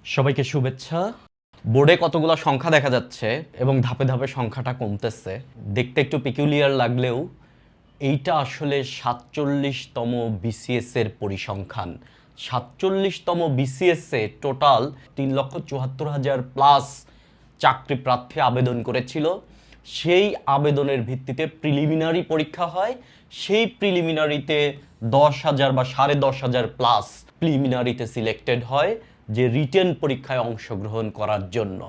সবাইকে শুভেচ্ছা। বোর্ডে কতগুলো সংখ্যা দেখা যাচ্ছে এবং ধাপে ধাপে সংখ্যাটা কমতেছে। দেখতে একটু পেকুলিয়ার লাগলেও এইটা আসলে ৪৭তম বিসিএস এর পরিসংখ্যান। ৪৭তম বিসিএস এ টোটাল ৩,৭৪,০০০ প্লাস চাকরি প্রার্থী আবেদন করেছিল। সেই আবেদনের ভিত্তিতে প্রিলিমিনারি পরীক্ষা হয়। সেই প্রিলিমিনারিতে ১০,০০০ বা ১০,৫০০ প্লাস প্রিলিমিনারিতে সিলেক্টেড হয় যে রিটেন পরীক্ষায় অংশগ্রহণ করার জন্য।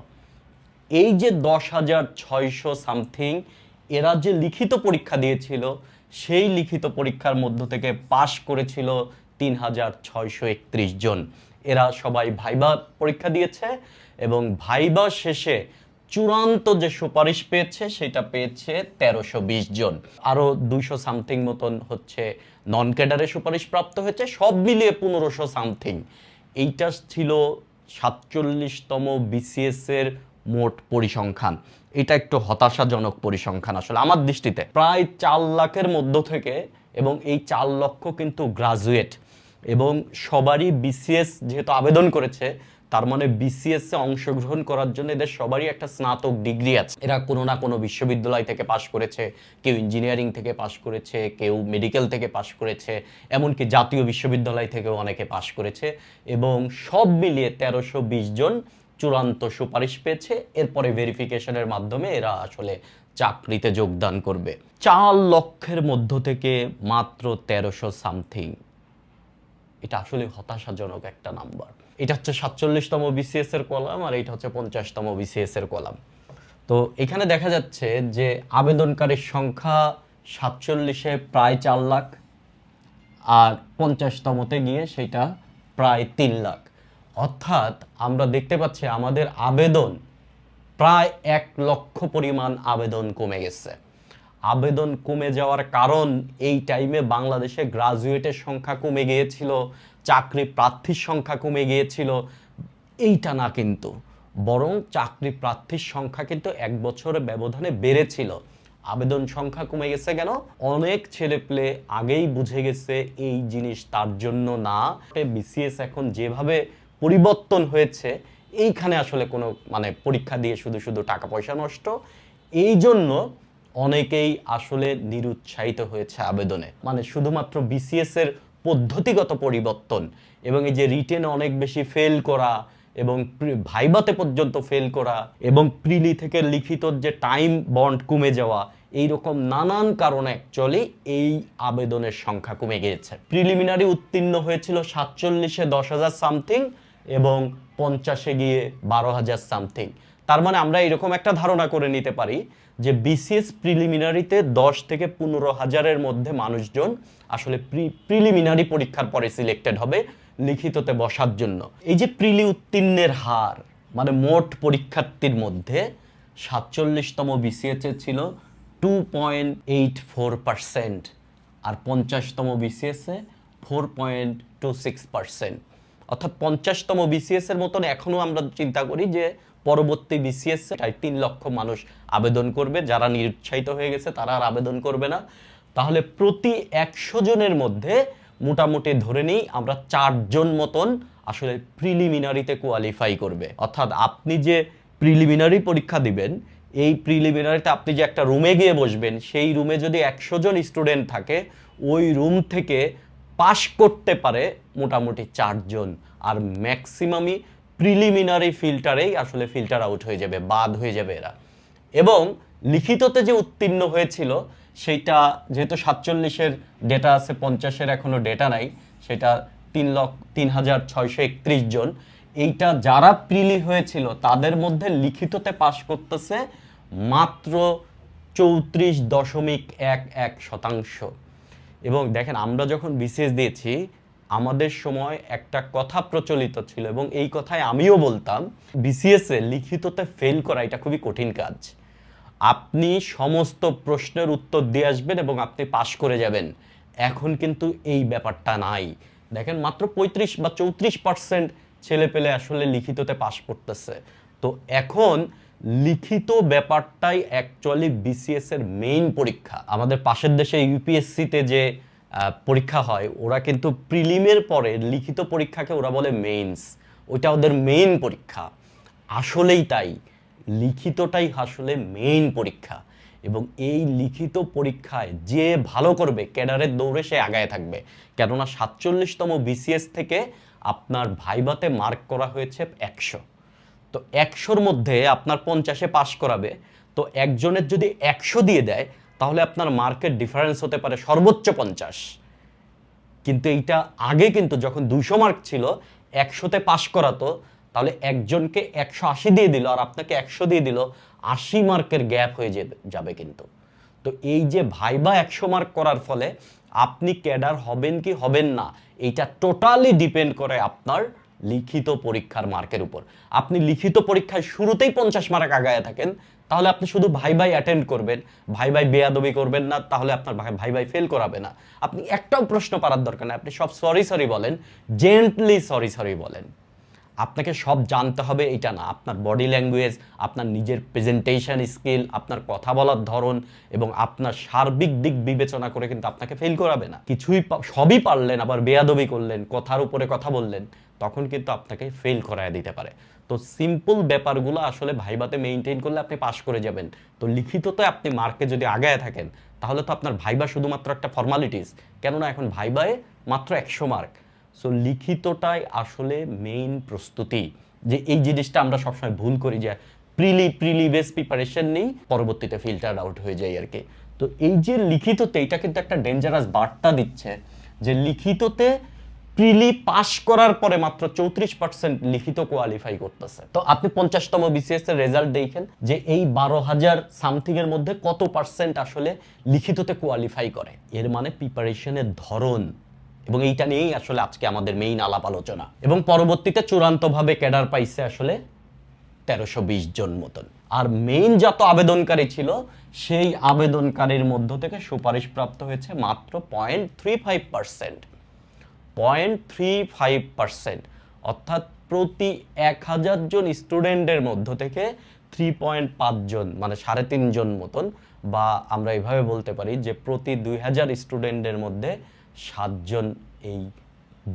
এই যে ১০,৬০০ সামথিং এরা যে লিখিত পরীক্ষা দিয়েছিল, সেই লিখিত পরীক্ষার মধ্য থেকে পাশ করেছিল ৩,৬৩১ জন। এরা সবাই ভাইবা পরীক্ষা দিয়েছে এবং ভাইবা শেষে চূড়ান্ত যে সুপারিশ পেয়েছে সেটা পেয়েছে ১৩২০ জন। আরও ২০০ সামথিং মতন হচ্ছে নন ক্যাডারে সুপারিশ প্রাপ্ত হয়েছে, সব মিলিয়ে ১৫০০ সামথিং। এইটা ছিল ৪৭তম বিসিএস এর মোট পরিসংখ্যান। এটা একটু হতাশাজনক পরিসংখ্যান আসলে আমার দৃষ্টিতে। প্রায় ৪ লাখের মধ্য থেকে, এবং এই ৪ লক্ষ কিন্তু গ্রাজুয়েট, এবং সবারই বিসিএস যেহেতু আবেদন করেছে, তার মানে বিসিএস এ অংশগ্রহণ করার জন্য এদের সবারই একটা স্নাতক ডিগ্রি আছে। এরা কোনো না কোনো বিশ্ববিদ্যালয় থেকে পাশ করেছে, কেউ ইঞ্জিনিয়ারিং থেকে পাশ করেছে, কেউ মেডিকেল থেকে পাশ করেছে, এমনকি জাতীয় বিশ্ববিদ্যালয় থেকেও অনেকে পাশ করেছে, এবং সব মিলিয়ে ১৩২০ জন চূড়ান্ত সুপারিশ পেয়েছে। এরপরে ভেরিফিকেশনের মাধ্যমে এরা আসলে চাকরিতে যোগদান করবে। ৪ লক্ষের মধ্য থেকে মাত্র ১৩০০ সামথিং, এটা আসলে হতাশাজনক একটা নাম্বার। এটা হচ্ছে ৪৭তম বিসিএস এর কলাম, আর এটা হচ্ছে ৫০তম বিসিএস এর কলাম। তো এখানে দেখা যাচ্ছে যে আবেদনকারীর সংখ্যা ৪৭-এ প্রায় ৪ লাখ, আর ৫০তমতে গিয়ে সেটা প্রায় ৩ লাখ। অর্থাৎ আমরা দেখতে পাচ্ছি আমাদের আবেদন প্রায় ১ লক্ষ পরিমাণ আবেদন কমে গেছে। আবেদন কমে যাওয়ার কারণ এই টাইমে বাংলাদেশে গ্রাজুয়েটের সংখ্যা কমে গিয়েছিল, চাকরি প্রার্থীর সংখ্যা কমে গিয়েছিল, এইটা না কিন্তু, বরং চাকরি প্রার্থীর সংখ্যা কিন্তু ১ বছরের ব্যবধানে বেড়েছিল। আবেদন সংখ্যা কমে গেছে কেন? অনেক ছেলেপেলে আগেই বুঝে গেছে এই জিনিস তার জন্য না। বিসিএস এখন যেভাবে পরিবর্তন হয়েছে, এইখানে আসলে কোনো পরীক্ষা দিয়ে শুধু শুধু টাকা পয়সা নষ্ট, এই জন্য অনেকেই আসলে নিরুৎসাহিত হয়েছে আবেদনে। শুধুমাত্র বিসিএস এর পদ্ধতিগত পরিবর্তন এবং এই যে রিটেন অনেক বেশি ফেল করা এবং ভাইভাতে পর্যন্ত ফেল করা এবং প্রিলি থেকে লিখিত যে টাইম বন্ড কমে যাওয়া, এইরকম নানান কারণে অ্যাকচুয়ালি এই আবেদনের সংখ্যা কমে গিয়েছে। প্রিলিমিনারি উত্তীর্ণ হয়েছিল ৪৭-এ ১০,০০০ সামথিং এবং ৫০-এ গিয়ে ১২,০০০ সামথিং। তার মানে আমরা এরকম একটা ধারণা করে নিতে পারি যে বিসিএস প্রিলিমিনারিতে ১০ থেকে ১৫,০০০-এর মধ্যে মানুষজন আসলে প্রিলিমিনারি পরীক্ষার পরে সিলেক্টেড হবে লিখিততে বসার জন্য। এই যে প্রিলি উত্তীর্ণের হার, মোট পরীক্ষার্থীর মধ্যে ৪৭তম বিসিএস এ ছিল 2.84%, আর ৫০তম বিসিএস এ 4.26%। অর্থাৎ ৫০তম বিসিএস এর মতন এখনো আমরা চিন্তা করি যে পরবর্তী বিসিএস এ ৩ লক্ষ মানুষ আবেদন করবে, যারা নিরুৎসাহিত হয়ে গেছে তারা আর আবেদন করবে না। তাহলে প্রতি ১০০ জনের মধ্যে মোটামুটি ধরে নিই আমরা ৪ জন মতন আসলে প্রিলিমিনারিতে কোয়ালিফাই করবে। অর্থাৎ আপনি যে প্রিলিমিনারি পরীক্ষা দিবেন, এই প্রিলিমিনারিতে আপনি যে একটা রুমে গিয়ে বসবেন, সেই রুমে যদি ১০০ জন স্টুডেন্ট থাকে, ওই রুম থেকে পাশ করতে পারে মোটামুটি ৪ জন, আর ম্যাক্সিমামই প্রিলিমিনারি ফিল্টারেই আসলে ফিল্টার আউট হয়ে যাবে, বাদ হয়ে যাবে এরা। এবং লিখিততে যে উত্তীর্ণ হয়েছিল সেইটা যেহেতু ৪৭-এর ডেটা আছে, ৫০-এর এখনো ডেটা নাই, সেটা ৩,৬৩১ জন। এইটা যারা প্রিলি হয়েছিল তাদের মধ্যে লিখিততে পাশ করতেছে মাত্র ৩৪.১১%। এবং দেখেন, আমরা যখন বিসিএস দিয়েছি আমাদের সময় একটা কথা প্রচলিত ছিল, এবং এই কথায় আমিও বলতাম, বিসিএস এ লিখিততে ফেল করা এটা খুবই কঠিন কাজ। আপনি সমস্ত প্রশ্নের উত্তর দিয়ে আসবেন এবং আপনি পাশ করে যাবেন। এখন কিন্তু এই ব্যাপারটা নাই। দেখেন, মাত্র ৩৫ বা ৩৪% ছেলে পেলে আসলে লিখিততে পাশ করতেছে। তো এখন লিখিত ব্যাপারটাই অ্যাকচুয়ালি বিসিএস এর মেইন পরীক্ষা। আমাদের পাশের দেশে ইউপিএসসিতে যে পরীক্ষা হয়, ওরা কিন্তু প্রিলিমের পরে লিখিত পরীক্ষাকে ওরা বলে মেইনস। ওইটা ওদের মেইন পরীক্ষা। আসলেই তাই, লিখিতটাই আসলে মেইন পরীক্ষা। এবং এই লিখিত পরীক্ষায় যে ভালো করবে ক্যাডারের দৌড়ে সে আগায় থাকবে। কেননা 47তম বিসিএস থেকে আপনার ভাইভাতে মার্ক করা হয়েছে 100। তো 100-র মধ্যে আপনার 50-এ পাস করাবে। তো একজনের যদি 100 দিয়ে দেয় তাহলে আপনার মার্কের ডিফারেন্স হতে পারে সর্বোচ্চ 50। কিন্তু এইটা আগে কিন্তু যখন 200 মার্ক ছিল, 100-তে পাস করাতো, তাহলে একজনকে 180 দিয়ে দিল আর আপনাকে 100 দিয়ে দিল, 80 মার্কের গ্যাপ হয়ে যাবে কিন্তু। তো এই যে ভাইবা 100 মার্ক করার ফলে আপনি ক্যাডার হবেন কি হবেন না, এইটা টোটালি ডিপেন্ড করে আপনার লিখিত পরীক্ষার মার্কের উপর। আপনি লিখিত পরীক্ষায় শুরুতেই 50 মার্ক আগায় থাকেন, তাহলে আপনি শুধু ভাইভাই অ্যাটেন্ড করবেন, ভাইভাই বেয়াদবি করবেন না, তাহলে আপনার ভাইভাই ফেল করাবে না। আপনি একটাও প্রশ্ন পারার দরকার নেই, আপনি সব সরি সরি বলেন, জেন্টলি সরি সরি বলেন। আপনাকে সব জানতে হবে এটা না, আপনার বডি ল্যাঙ্গুয়েজ, আপনার নিজের প্রেজেন্টেশন স্কিল, আপনার কথা বলার ধরন এবং আপনার সার্বিক দিক বিবেচনা করে কিন্তু আপনাকে ফেল করাবে না। সবই পারলেন আবার বেয়াদবি করলেন, কথার উপরে কথা বললেন, তখন কিন্তু আপনাকে ফেল করায় দিতে পারে। তো সিম্পল ব্যাপারগুলো আসলে ভাইভাতে মেইনটেইন করলে আপনি পাস করে যাবেন। তো লিখিততে আপনি মার্কে যদি আগায় থাকেন তাহলে তো আপনার ভাইবা শুধুমাত্র একটা ফর্মালিটিস, কেননা এখন ভাইবায় মাত্র 100 মার্ক। সো লিখিতটাই আসলে মেইন প্রস্তুতি। যে এই জিনিসটা আমরা সবসময় ভুল করি, যে প্রিলি বেস প্রিপারেশন নেই, পরবর্তীতে ফিল্টার আউট হয়ে যায় আর কি। তো এই যে লিখিততে, এটা কিন্তু একটা ডেঞ্জারাস বার্তা দিচ্ছে যে লিখিততে প্রিলি পাস করার পরে মাত্র 34% লিখিত কোয়ালিফাই করতেছে। তো আপনি 50তম বিসিএস এর রেজাল্ট দেখেন যে এই 12,000 সামথিং এর মধ্যে কত পার্সেন্ট আসলে লিখিততে কোয়ালিফাই করে। এর মানে প্রিপারেশনের ধরন, এবং এইটা নিয়েই আসলে আজকে আমাদের মেইন আলাপ আলোচনা। এবং পরবর্তীতে চূড়ান্তভাবে ক্যাডার পাইছে আসলে 1320 জন মতন। আর মেইন যত আবেদনকারী ছিল সেই আবেদনকারীর মধ্য থেকে সুপারিশপ্রাপ্ত হয়েছে মাত্র 0.35%। 0.35%, অর্থাৎ প্রতি 1000 জন স্টুডেন্টের মধ্য থেকে 3.5 জন, মানে 3.5 জন মতন, বা আমরা এইভাবে বলতে পারি যে প্রতি 2000 স্টুডেন্টের মধ্যে 7 জন এই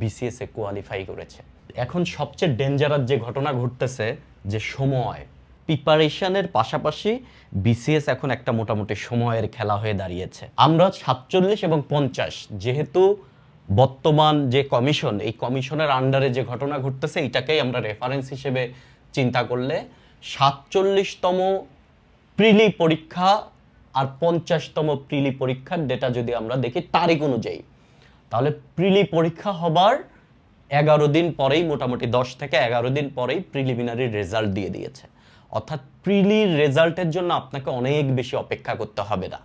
বিসিএস এ কোয়ালিফাই করেছে। এখন সবচেয়ে ডেঞ্জারাস যে ঘটনা ঘটতেছে, যে সময়, প্রিপারেশনের পাশাপাশি বিসিএস এখন একটা মোটামুটি সময়ের খেলা হয়ে দাঁড়িয়েছে। আমরা 47 এবং 50, যেহেতু বর্তমান যে কমিশন, এই কমিশনের আন্ডারে যে ঘটনা ঘটতেছে এটাকেই আমরা রেফারেন্স হিসেবে চিন্তা করলে 47তম প্রিলি পরীক্ষা আর 50তম প্রিলি পরীক্ষার ডেটা যদি আমরা দেখি তারিখ অনুযায়ী, তাহলে প্রিলি পরীক্ষা হবার 11 দিন পরেই, মোটামুটি 10 থেকে 11 দিন পরেই প্রিলিমিনারি রেজাল্ট দিয়ে দিয়েছে। অর্থাৎ প্রিলির রেজাল্টের জন্য আপনাকে অনেক বেশি অপেক্ষা করতে হবে না।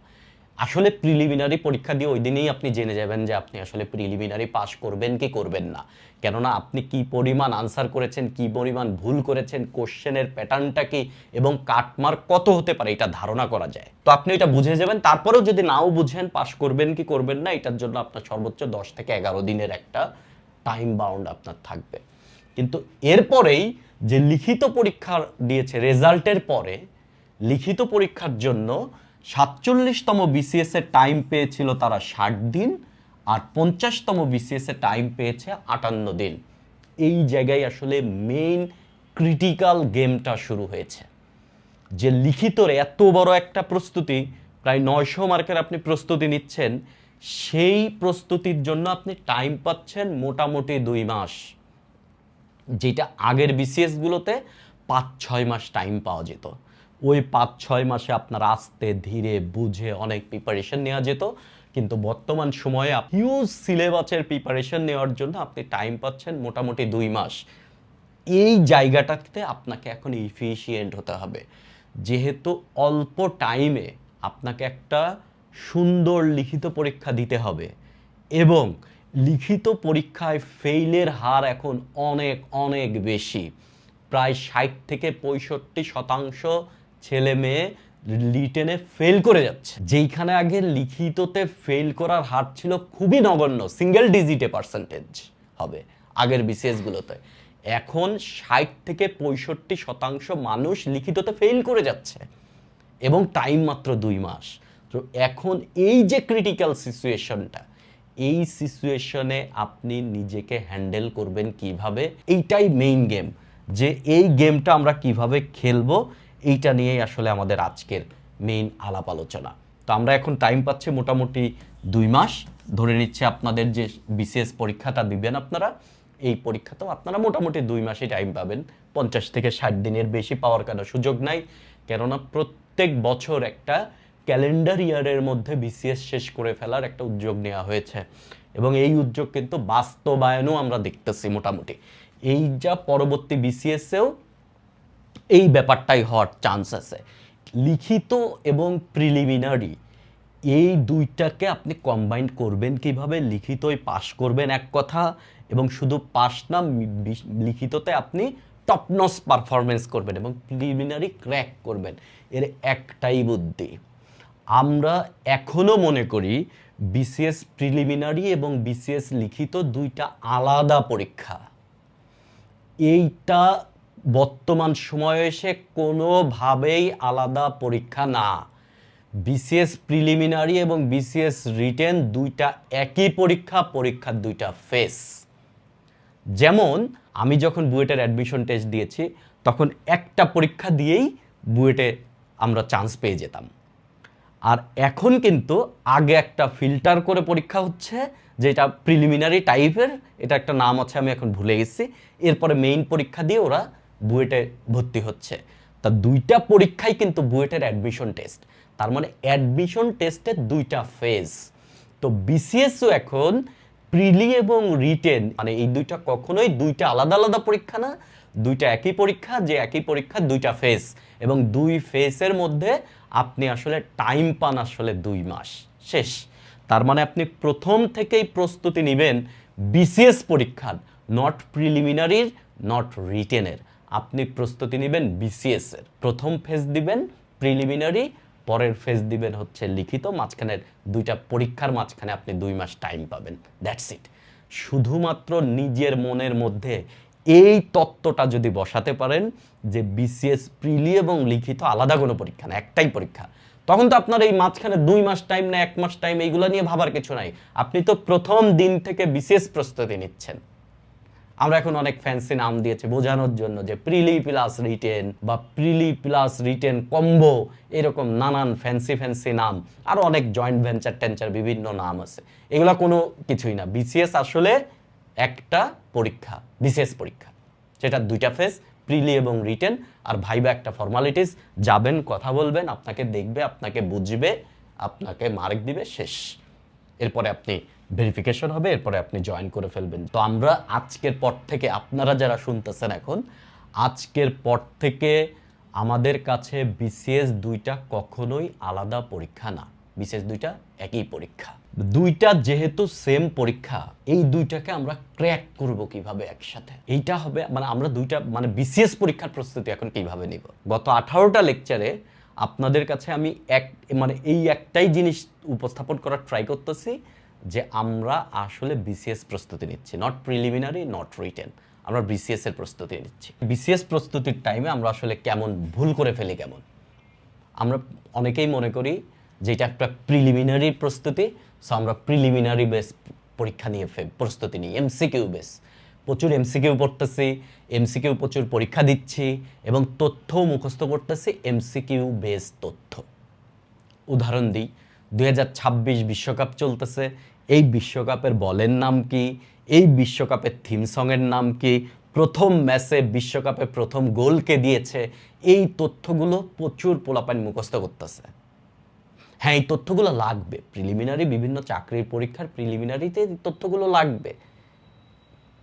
আসলে প্রিলিমিনারি পরীক্ষা দিয়ে ওই দিনেই আপনি জেনে যাবেন যে আপনি আসলে প্রিলিমিনারি পাস করবেন কি করবেন না। কেননা আপনি কি পরিমাণ আনসার করেছেন, কি পরিমাণ ভুল করেছেন, কোশ্চেনের প্যাটার্নটা কি এবং কাটমার্ক কত হতে পারে এটা ধারণা করা যায়। তো আপনি এটা বুঝে যাবেন। তারপরেও যদি নাও বুঝেন পাস করবেন কি করবেন না, এটার জন্য আপনার সর্বোচ্চ 10 থেকে 11 দিনের একটা টাইম বাউন্ড আপনার থাকবে। কিন্তু এরপরেই যে লিখিত পরীক্ষা দিয়েছে, রেজাল্টের পরে লিখিত পরীক্ষার জন্য 47তম বিসিএস এর টাইম পেয়েছিল তারা 60 দিন, আর 50তম বিসিএস এর টাইম পেয়েছে 58 দিন। এই জায়গায় আসলে মেইন ক্রিটিক্যাল গেমটা শুরু হয়েছে। যে লিখিতর এত বড় একটা প্রস্তুতি, প্রায় 900 মার্কের আপনি প্রস্তুতি নিচ্ছেন, সেই প্রস্তুতির জন্য আপনি টাইম পাচ্ছেন মোটামুটি 2 মাস, যেটা আগের বিসিএস গুলোতে 5-6 মাস টাইম পাওয়া যেত। ওই 5-6 মাসে আপনার আস্তে ধীরে বুঝে অনেক প্রিপারেশন নেওয়া যেত। কিন্তু বর্তমান সময়ে হিউজ সিলেবাসের প্রিপারেশন নেওয়ার জন্য আপনি টাইম পাচ্ছেন মোটামুটি 2 মাস। এই জায়গাটাতে আপনাকে এখন ইফিশিয়েন্ট হতে হবে, যেহেতু অল্প টাইমে আপনাকে একটা সুন্দর লিখিত পরীক্ষা দিতে হবে। এবং লিখিত পরীক্ষায় ফেইলের হার এখন অনেক অনেক বেশি, প্রায় 60 থেকে 65% ছেলে মেয়ে রিটেনে ফেল করে যাচ্ছে। যেইখানে আগে লিখিততে ফেল করার হার ছিল খুবই নগণ্য, সিঙ্গেল ডিজিটে পার্সেন্টেজ হবে আগের বিসিএস গুলোতে, এখন 60 থেকে 65% মানুষ লিখিততে ফেল করে যাচ্ছে এবং টাইম মাত্র 2 মাস। তো এখন এই যে ক্রিটিক্যাল সিচুয়েশনটা, এই সিচুয়েশনে আপনি নিজেকে হ্যান্ডেল করবেন কিভাবে, এইটাই মেইন গেম। যে এই গেমটা আমরা কিভাবে খেলবো, এইটা নিয়েই আসলে আমাদের আজকের মেইন আলাপ আলোচনা। তো আমরা এখন টাইম পাচ্ছি মোটামুটি 2 মাস, ধরে নিচ্ছে আপনাদের যে বিসিএস পরীক্ষাটা দিবেন আপনারা, এই পরীক্ষাতেও আপনারা মোটামুটি 2 মাসই টাইম পাবেন। 50 থেকে 60 দিনের বেশি পাওয়ার কোনো সুযোগ নাই, কেননা প্রত্যেক বছর একটা ক্যালেন্ডার ইয়ারের মধ্যে বিসিএস শেষ করে ফেলার একটা উদ্যোগ নেওয়া হয়েছে, এবং এই উদ্যোগ কিন্তু বাস্তবায়নও আমরা দেখতেছি মোটামুটি। এই যা পরবর্তী বিসিএসেও এই ব্যাপারটাই হওয়ার চান্স আছে। লিখিত এবং প্রিলিমিনারি এই দুইটাকে আপনি কম্বাইন করবেন কিভাবে? লিখিতই পাশ করবেন এক কথা, এবং শুধু পাশ না, লিখিততে আপনি টপ নচ পারফরমেন্স করবেন এবং প্রিলিমিনারি ক্র্যাক করবেন। এর একটাই বুদ্ধি। আমরা এখনো মনে করি বিসিএস প্রিলিমিনারি এবং বিসিএস লিখিত দুইটা আলাদা পরীক্ষা। এইটা বর্তমান সময়ে এসে কোনোভাবেই আলাদা পরীক্ষা না। বিসিএস প্রিলিমিনারি এবং বিসিএস রিটেন দুইটা একই পরীক্ষা, পরীক্ষার দুইটা ফেস। যেমন আমি যখন বুয়েটের অ্যাডমিশন টেস্ট দিয়েছি, তখন একটা পরীক্ষা দিয়েই বুয়েটে আমরা চান্স পেয়ে যেতাম। আর এখন কিন্তু আগে একটা ফিল্টার করে পরীক্ষা হচ্ছে, যেটা প্রিলিমিনারি টাইপের, এটা একটা নাম আছে আমি এখন ভুলে গেছি। এরপরে মেইন পরীক্ষা দিয়ে ওরা বুয়েটে ভর্তি হচ্ছে। তা দুইটা পরীক্ষাই কিন্তু বুয়েটের অ্যাডমিশন টেস্ট। তার মানে অ্যাডমিশন টেস্টের দুইটা ফেজ। তো বিসিএসও এখন প্রিলি এবং রিটেন, মানে এই দুইটা কখনোই দুইটা আলাদা আলাদা পরীক্ষা না, দুইটা একই পরীক্ষা, যে একই পরীক্ষার দুইটা ফেজ, এবং দুই ফেজের মধ্যে আপনি আসলে টাইম পান আসলে 2 মাস শেষ। তার মানে আপনি প্রথম থেকেই প্রস্তুতি নেবেন বিসিএস পরীক্ষার, নট প্রিলিমিনারির, নট রিটেনের। আপনি প্রস্তুতি নেবেন বিসিএস এর। প্রথম ফেজ দিবেন প্রিলিমিনারি, পরের ফেজ দিবেন হচ্ছে লিখিত। মাঝখানের দুইটা পরীক্ষার মাঝখানে আপনি 2 মাস টাইম পাবেন। That's it. শুধুমাত্র নিজের মনের মধ্যে এই তত্ত্বটা যদি বসাতে পারেন যে বিসিএস প্রিলি এবং লিখিত আলাদা কোনো পরীক্ষা না, একটাই পরীক্ষা, তখন তো আপনার এই মাঝখানে 2 মাস টাইম না 1 মাস টাইম, এইগুলো নিয়ে ভাবার কিছু নাই। আপনি তো প্রথম দিন থেকে বিসিএস প্রস্তুতি নিচ্ছেন। আমরা এখন অনেক ফ্যান্সি নাম দিয়েছে বোঝানোর জন্য, যে প্রিলি প্লাস রিটেন বা প্রিলি প্লাস রিটেন কম্বো, এরকম নানান ফ্যান্সি ফ্যান্সি নাম, আর অনেক জয়েন্ট ভেঞ্চার টেঞ্চার বিভিন্ন নাম আছে। এগুলো কোনো কিছুই না। বিসিএস আসলে একটা পরীক্ষা, বিসিএস পরীক্ষা, সেটা দুইটা ফেজ, প্রিলি এবং রিটেন। আর ভাইবা একটা ফর্মালিটিস, যাবেন, কথা বলবেন, আপনাকে দেখবে, আপনাকে বুঝবে, আপনাকে মার্ক দিবে, শেষ। এরপরে আপনি ভেরিফিকেশন হবে, এরপরে আপনি জয়েন করে ফেলবেন। তো আমরা আজকের পর থেকে, আপনারা যারা শুনতেছেন এখন, আজকের পর থেকে আমাদের কাছে বিসিএস দুইটা কখনোই আলাদা পরীক্ষা না। বিসিএস দুইটা একই পরীক্ষা। দুইটা যেহেতু সেম পরীক্ষা, এই দুইটাকে আমরা ক্র্যাক করব কিভাবে একসাথে, এইটা হবে। মানে আমরা দুইটা, মানে বিসিএস পরীক্ষার প্রস্তুতি এখন কিভাবে নিব। গত 18টা লেকচারে আপনাদের কাছে আমি মানে এই একটাই জিনিস উপস্থাপন করার ট্রাই করতেছি, যে আমরা আসলে বিসিএস প্রস্তুতি নিচ্ছি, নট প্রিলিমিনারি, নট রিটেন। আমরা বিসিএস এর প্রস্তুতি নিচ্ছি। বিসিএস প্রস্তুতির টাইমে আমরা আসলে কেমন ভুল করে ফেলি, কেমন আমরা অনেকেই মনে করি যে এটা একটা প্রিলিমিনারি প্রস্তুতি, সো আমরা প্রিলিমিনারি বেস পরীক্ষা নিয়ে প্রস্তুতি নিই, এমসিকিউ বেস। প্রচুর এমসিকিউ পড়তেছি, এমসিকিউ প্রচুর পরীক্ষা দিচ্ছি, এবং তথ্যও মুখস্থ করতেছি এমসিকিউ বেস তথ্য। উদাহরণ দিই, 2026 বিশ্বকাপ চলতেছে। এই বিশ্বকাপের বলের নাম কি, এই বিশ্বকাপের থিম সংয়ের নাম কি, প্রথম ম্যাচে বিশ্বকাপে প্রথম গোল কে দিয়েছে, এই তথ্যগুলো প্রচুর পোলাপান মুখস্থ করতেছে। হ্যাঁ, এই তথ্যগুলো লাগবে প্রিলিমিনারি, বিভিন্ন চাকরির পরীক্ষার প্রিলিমিনারিতে এই তথ্যগুলো লাগবে।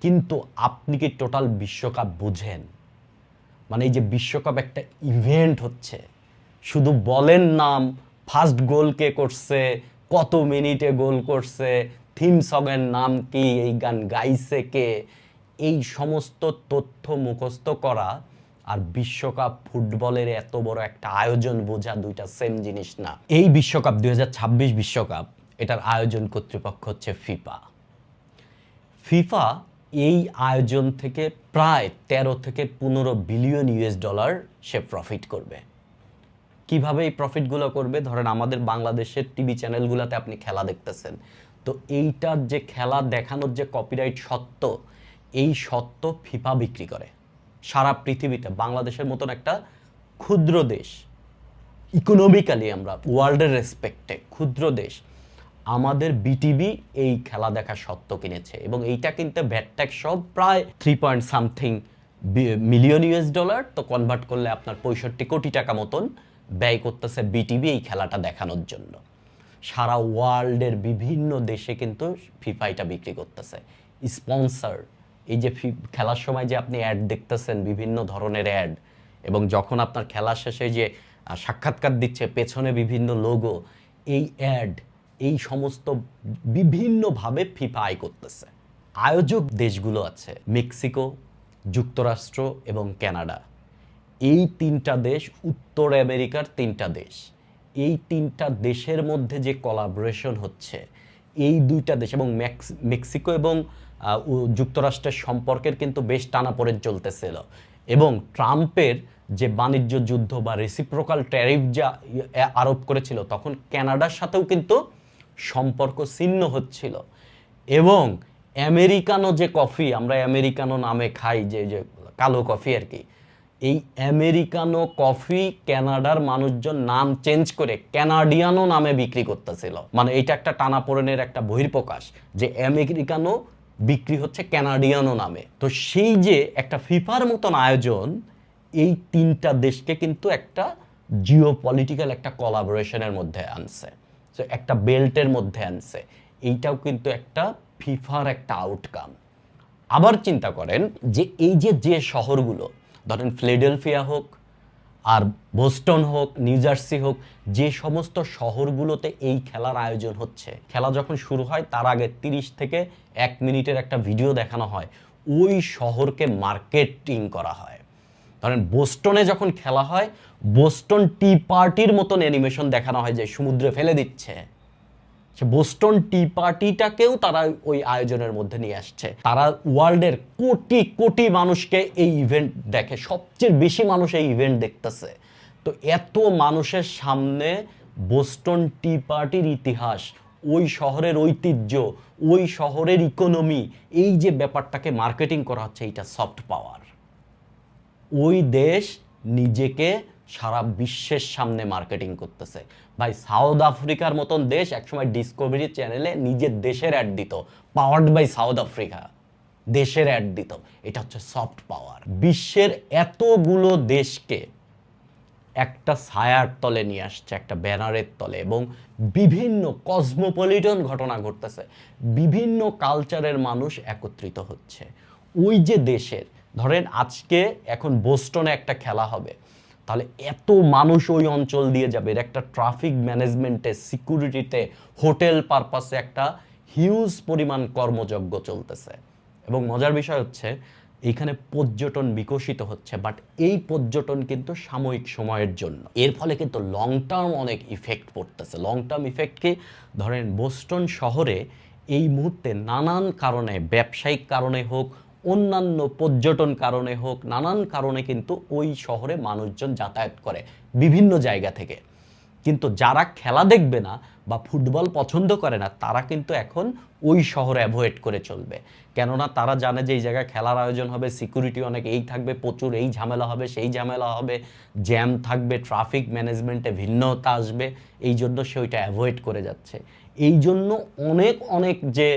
কিন্তু আপনি কি টোটাল বিশ্বকাপ বুঝেন? মানে এই যে বিশ্বকাপ একটা ইভেন্ট হচ্ছে, শুধু বলেন নাম, ফার্স্ট গোল কে করছে, কত মিনিটে গোল করছে, থিম সংয়ের নাম কি, এই গান গাইছে কে, এই সমস্ত তথ্য মুখস্থ করা আর বিশ্বকাপ ফুটবলের এত বড় একটা আয়োজন বোঝা দুইটা সেম জিনিস না। এই বিশ্বকাপ 2026 বিশ্বকাপ, এটার আয়োজন কর্তৃপক্ষ হচ্ছে ফিফা। ফিফা এই আয়োজন থেকে প্রায় 13 থেকে 15 বিলিয়ন ইউএস ডলার সে প্রফিট করবে। কিভাবে এই প্রফিটগুলো করবে? ধরেন আমাদের বাংলাদেশের টিভি চ্যানেলগুলোতে আপনি খেলা দেখতেছেন, তো এইটার যে খেলা দেখানোর যে কপিরাইট সত্ত্ব, এই সত্ত্ব ফিফা বিক্রি করে সারা পৃথিবীতে। বাংলাদেশের মতন একটা ক্ষুদ্র দেশ, ইকোনমিক্যালি আমরা ওয়ার্ল্ডের রেসপেক্টে ক্ষুদ্র দেশ, আমাদের বিটিভি এই খেলা দেখার সত্ত্ব কিনেছে এবং এইটা কিনতে ভ্যাট ট্যাক্স সব প্রায় 3 মিলিয়ন ইউএস ডলার, তো কনভার্ট করলে আপনার 65 কোটি টাকা মতন ব্যয় করতেছে বিটিভি এই খেলাটা দেখানোর জন্য। সারা ওয়ার্ল্ডের বিভিন্ন দেশে কিন্তু ফিফা এটা বিক্রি করতেছে। স্পন্সর, এই যে খেলার সময় যে আপনি অ্যাড দেখতেছেন, বিভিন্ন ধরনের অ্যাড, এবং যখন আপনার খেলা শেষে যে সাক্ষাৎকার দিচ্ছে পেছনে বিভিন্ন লোগো, এই অ্যাড, এই সমস্ত বিভিন্নভাবে ফিফা আয় করতেছে। আয়োজক দেশগুলো আছে মেক্সিকো, যুক্তরাষ্ট্র এবং কানাডা। এই তিনটা দেশ উত্তর আমেরিকার তিনটা দেশ। এই তিনটা দেশের মধ্যে যে কোলাবোরেশন হচ্ছে, এই দুইটা দেশ এবং মেক্সিকো এবং যুক্তরাষ্ট্রের সম্পর্কের কিন্তু বেশ টানাপোড়েন চলতেছিল, এবং ট্রাম্পের যে বাণিজ্য যুদ্ধ বা রেসিপ্রোকাল ট্যারিফ যা আরোপ করেছিল, তখন কানাডার সাথেও কিন্তু সম্পর্ক ছিন্ন হচ্ছিল। এবং আমেরিকানো যে কফি, আমরা আমেরিকানো নামে খাই, যে যে কালো কফি আর কি, এই আমেরিকানো কফি কানাডার মানুষজন নাম চেঞ্জ করে কানাডিয়ানো নামে বিক্রি করতেছিল। মানে এইটা একটা টানাপোড়েনের একটা বহিঃপ্রকাশ, যে আমেরিকানো বিক্রি হচ্ছে কানাডিয়ানো নামে। তো সেই যে একটা ফিফার মতন আয়োজন এই তিনটা দেশকে কিন্তু একটা জিও পলিটিক্যাল একটা কোলাবোরেশনের মধ্যে আনছে, তো একটা বেল্টের মধ্যে আনছে। এইটাও কিন্তু একটা ফিফার একটা আউটকাম। আবার চিন্তা করেন যে এই যে যে শহরগুলো, ধরেন ফিলাডেলফিয়া হোক আর বোস্টন হোক, নিউ জার্সি হোক, যে সমস্ত শহরগুলোতে এই খেলার আয়োজন হচ্ছে, খেলা যখন শুরু হয় তার আগে 30 থেকে 1 মিনিটের একটা ভিডিও দেখানো হয়, ওই শহরকে মার্কেটিং করা হয়। ধরেন বোস্টনে যখন খেলা হয়, বোস্টন টি পার্টির মতন অ্যানিমেশন দেখানো হয় যে সমুদ্রে ফেলে দিচ্ছে। বোস্টন টি পার্টিটাকেও তারা ওই আয়োজনের মধ্যে নিয়ে আসছে। তারা ওয়ার্ল্ডের কোটি কোটি মানুষকে এই ইভেন্ট দেখে, সবচেয়ে বেশি মানুষ এই ইভেন্ট দেখতেছে। তো এত মানুষের সামনে বোস্টন টি পার্টির ইতিহাস, ওই শহরের ঐতিহ্য, ওই শহরের ইকোনমি, এই যে ব্যাপারটাকে মার্কেটিং করা হচ্ছে, এইটা সফট পাওয়ার। ওই দেশ নিজেকে সারা বিশ্বের সামনে মার্কেটিং করতেছে। ভাই, সাউথ আফ্রিকার মতন দেশ একসময় ডিসকভারি চ্যানেলে নিজের দেশের অ্যাড দিত, পাওয়ার্ড বাই সাউথ আফ্রিকা, দেশের অ্যাড দিত। এটা হচ্ছে সফট পাওয়ার। বিশ্বের এতগুলো দেশকে একটা ছায়ার তলে নিয়ে আসছে, একটা ব্যানারের তলে, এবং বিভিন্ন কসমোপলিটন ঘটনা ঘটতেছে, বিভিন্ন কালচারের মানুষ একত্রিত হচ্ছে ওই যে দেশের। ধরেন আজকে এখন বোস্টনে একটা খেলা হবে, তাহলে এত মানুষ ওই অঞ্চল দিয়ে যাবে, এর একটা ট্রাফিক ম্যানেজমেন্টে, সিকিউরিটিতে, হোটেল পারপাসে একটা হিউজ পরিমাণ কর্মযজ্ঞ চলতেছে। এবং মজার বিষয় হচ্ছে এইখানে পর্যটন বিকশিত হচ্ছে, বাট এই পর্যটন কিন্তু সাময়িক সময়ের জন্য। এর ফলে কিন্তু লং টার্ম অনেক ইফেক্ট পড়তেছে। লং টার্ম ইফেক্ট কি? ধরেন বোস্টন শহরে এই মুহূর্তে নানান কারণে, ব্যবসায়িক কারণে হোক, অন্যান্য পর্যটন কারণে হোক, নানান কারণে কিন্তু ওই শহরে মানুষজন যাতায়াত করে বিভিন্ন জায়গা থেকে। কিন্তু যারা খেলা দেখবে না বা ফুটবল পছন্দ করে না, তারা কিন্তু এখন ওই শহর অ্যাভয়েড করে চলবে। কেননা তারা জানে যে এই জায়গায় খেলার আয়োজন হবে, সিকিউরিটি অনেক এই থাকবে, প্রচুর এই ঝামেলা হবে, সেই ঝামেলা হবে, জ্যাম থাকবে, ট্রাফিক ম্যানেজমেন্টে ভিন্নতা আসবে, এই জন্য সে ওইটা অ্যাভয়েড করে যাচ্ছে। এই জন্য অনেক অনেক যে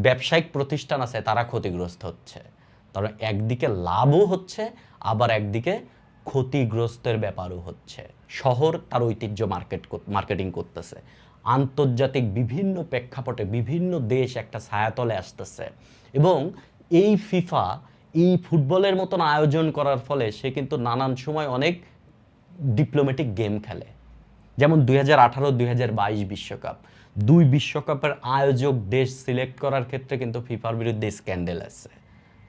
ব্যবসায়িক প্রতিষ্ঠান আছে তারা ক্ষতিগ্রস্ত হচ্ছে। তবে একদিকে লাভও হচ্ছে, আবার একদিকে ক্ষতিগ্রস্তের ব্যাপারও হচ্ছে। শহর তার ঐতিহ্য মার্কেটিং করতেছে, আন্তর্জাতিক বিভিন্ন প্রেক্ষাপটে বিভিন্ন দেশ একটা ছায়াতলে আসতেছে। এবং এই ফিফা এই ফুটবলের মতন আয়োজন করার ফলে সে কিন্তু নানান সময় অনেক ডিপ্লোম্যাটিক গেম খেলে। যেমন 2018, 2022 বিশ্বকাপ, দুই বিশ্বকাপের আয়োজক দেশ সিলেক্ট করার ক্ষেত্রে কিন্তু ফিফার বিরুদ্ধে স্ক্যান্ডেল আছে,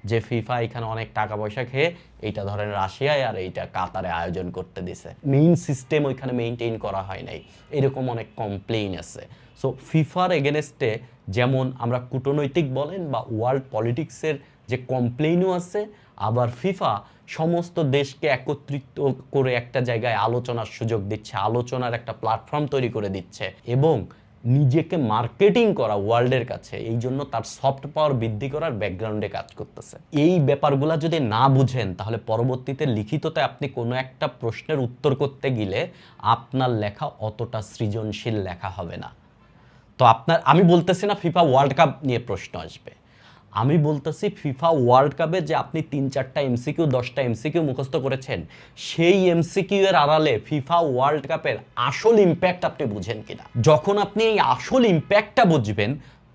যে ফিফা এখানে অনেক টাকা পয়সা খেয়ে এইটা ধরেন রাশিয়ায় আর এইটা কাতারে আয়োজন করতে দিছে, মেইন সিস্টেম ওইখানে মেইনটেইন করা হয় নাই, এরকম অনেক কমপ্লেইন আছে। সো ফিফার এগেনস্টে যেমন আমরা কূটনৈতিক বলেন বা ওয়ার্ল্ড পলিটিক্সের যে কমপ্লেইনও আছে, আবার ফিফা সমস্ত দেশকে একত্রিত করে একটা জায়গায় আলোচনার সুযোগ দিচ্ছে, আলোচনার একটা প্ল্যাটফর্ম তৈরি করে দিচ্ছে, এবং নিজেকে মার্কেটিং করা ওয়ার্ল্ডের কাছে, এই জন্য তার সফট পাওয়ার বৃদ্ধি করার ব্যাকগ্রাউন্ডে কাজ করতেছে। এই ব্যাপারগুলো যদি না বুঝেন তাহলে পরবর্তীতে লিখিততে আপনি কোনো একটা প্রশ্নের উত্তর করতে গেলে আপনার লেখা অতটা সৃজনশীল লেখা হবে না। তো আমি বলতেছি না ফিফা ওয়ার্ল্ড কাপ নিয়ে প্রশ্ন আসবে, আমি বলতেছি ফিফা ওয়ার্ল্ড কাপে যে আপনি 3-4টা এমসিকিউ 10টা এমসিকিউ মুখস্থ করেছেন, সেই এমসিকিউ এর আড়ালে ফিফা ওয়ার্ল্ড কাপের আসল ইম্প্যাক্ট আপনি বুঝেন কিনা। যখন আপনি এই আসল ইম্প্যাক্টটা বুঝবেন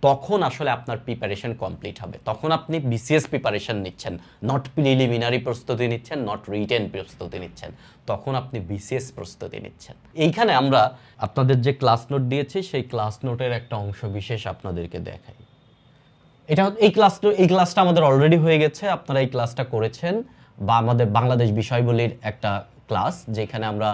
তখন আসলে আপনার প্রিপারেশন কমপ্লিট হবে। তখন আপনি বিসিএস প্রিপারেশন নিচ্ছেন, নট প্রিলিমিনারি প্রস্তুতি নিচ্ছেন, নট রিটেন প্রস্তুতি নিচ্ছেন, তখন আপনি বিসিএস প্রস্তুতি নিচ্ছেন। এইখানে আমরা আপনাদের যে ক্লাস নোট দিয়েছি সেই ক্লাস নোটের একটা অংশ বিশেষ আপনাদেরকে দেখাই। এই ক্লাসটা আমাদের অলরেডি হয়ে গেছে, আপনারা এই ক্লাসটা করেছেন, বা আমাদের বাংলাদেশ বিষয়বলির একটা ক্লাস যেখানে আমরা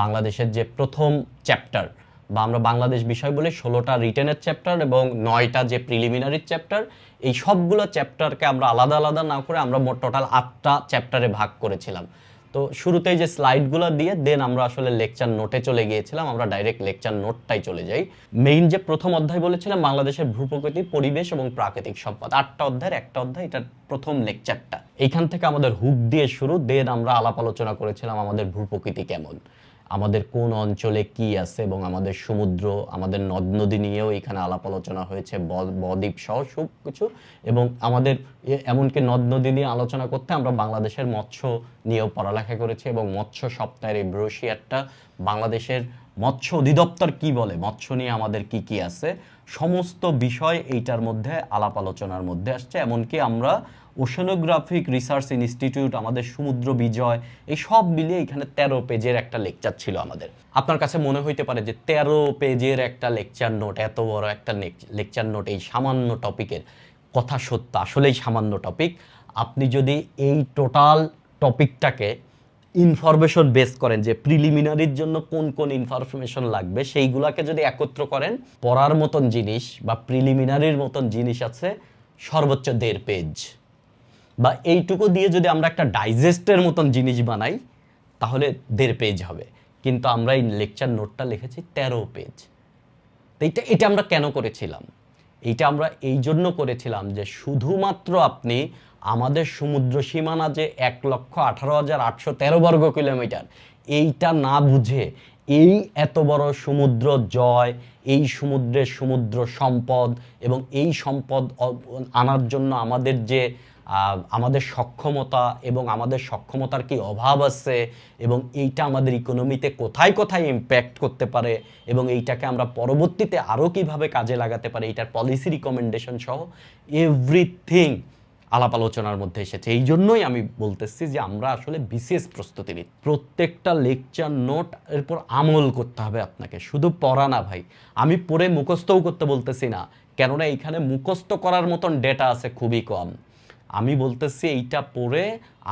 বাংলাদেশের যে প্রথম চ্যাপ্টার, বা আমরা বাংলাদেশ বিষয়বলি 16টা রিটেনের চ্যাপ্টার এবং 9টা যে প্রিলিমিনারি চ্যাপ্টার, এই সবগুলো চ্যাপ্টারকে আমরা আলাদা আলাদা না করে আমরা মোট টোটাল 8টা চ্যাপ্টারে ভাগ করেছিলাম। তো শুরুতেই যে স্লাইডগুলো দিয়ে দেন আমরা আসলে লেকচার নোটে চলে গিয়েছিলাম, আমরা ডাইরেক্ট লেকচার নোটটাই চলে যাই। মেইন যে প্রথম অধ্যায় বলেছিলাম বাংলাদেশের ভূপ্রকৃতি, পরিবেশ এবং প্রাকৃতিক সম্পদ, 8টা অধ্যায়ের একটা অধ্যায়, এটার প্রথম লেকচারটা। এইখান থেকে আমাদের হুক দিয়ে শুরু, দেন আমরা আলাপ আলোচনা করেছিলাম আমাদের ভূপ্রকৃতি কেমন, আমাদের কোন অঞ্চলে কি আছে, এবং আমাদের সমুদ্র, আমাদের নদ নদী নিয়েও এখানে আলাপ আলোচনা হয়েছে, বদ্বীপ সহ সব কিছু। এবং আমাদের এমনকি নদ নদী নিয়ে আলোচনা করতে আমরা বাংলাদেশের মৎস্য নিয়েও পড়ালেখা করেছি, এবং মৎস্য সপ্তাহের এই ব্রোশিয়ারটা বাংলাদেশের মৎস্য অধিদপ্তর কি বলে, মৎস্য নিয়ে আমাদের কি কি আছে, সমস্ত বিষয় এইটার মধ্যে আলাপ আলোচনার মধ্যে আসছে। এমনকি আমরা ওশেনোগ্রাফিক রিসার্চ ইনস্টিটিউট, আমাদের সমুদ্র বিজয়, এই সব মিলিয়ে এখানে 13 পেজের একটা লেকচার ছিল আমাদের। আপনার কাছে মনে হইতে পারে যে 13 পেজের একটা লেকচার নোট, এত বড় একটা লেকচার নোট এই সামান্য টপিকের, কথা সত্য, আসলেই সামান্য টপিক। আপনি যদি এই টোটাল টপিকটাকে ইনফরমেশন বেস করেন যে প্রিলিমিনারির জন্য কোন কোন ইনফরমেশন লাগবে, সেইগুলোকে যদি একত্র করেন, পড়ার মতন জিনিস বা প্রিলিমিনারির মতন জিনিস আছে সর্বোচ্চ 1.5 পেজ, বা এইটুকু দিয়ে যদি আমরা একটা ডাইজেস্টের মতন জিনিস বানাই তাহলে 1.5 পেজ হবে। কিন্তু আমরা এই লেকচার নোটটা লিখেছি 13 পেজ। তো এটা আমরা কেন করেছিলাম? এইটা আমরা এই জন্য করেছিলাম যে শুধুমাত্র আপনি আমাদের সমুদ্র সীমানা যে 1,18,813 বর্গ কিলোমিটার, এইটা না বুঝে এই এত বড় সমুদ্র জয়, এই সমুদ্রের সমুদ্র সম্পদ, এবং এই সম্পদ আনার জন্য আমাদের যে আমাদের সক্ষমতা, এবং আমাদের সক্ষমতার কি অভাব আছে, এবং এইটা আমাদের ইকোনমিতে কোথায় কোথায় ইম্প্যাক্ট করতে পারে, এবং এইটাকে আমরা পরবর্তীতে আরও কিভাবে কাজে লাগাতে পারি, এইটার পলিসি রিকমেন্ডেশন সহ এভরিথিং আলাপ আলোচনার মধ্যে এসেছে। এই জন্যই আমি বলতেছি যে আমরা আসলে বিশেষ প্রস্তুতি নিই। প্রত্যেকটা লেকচার নোট এরপর আমল করতে হবে আপনাকে, শুধু পড়া না ভাই। আমি পড়ে মুখস্থও করতে বলতেছি না, কেননা এইখানে মুখস্থ করার মতন ডেটা আছে খুবই কম। আমি বলতেছি এইটা পড়ে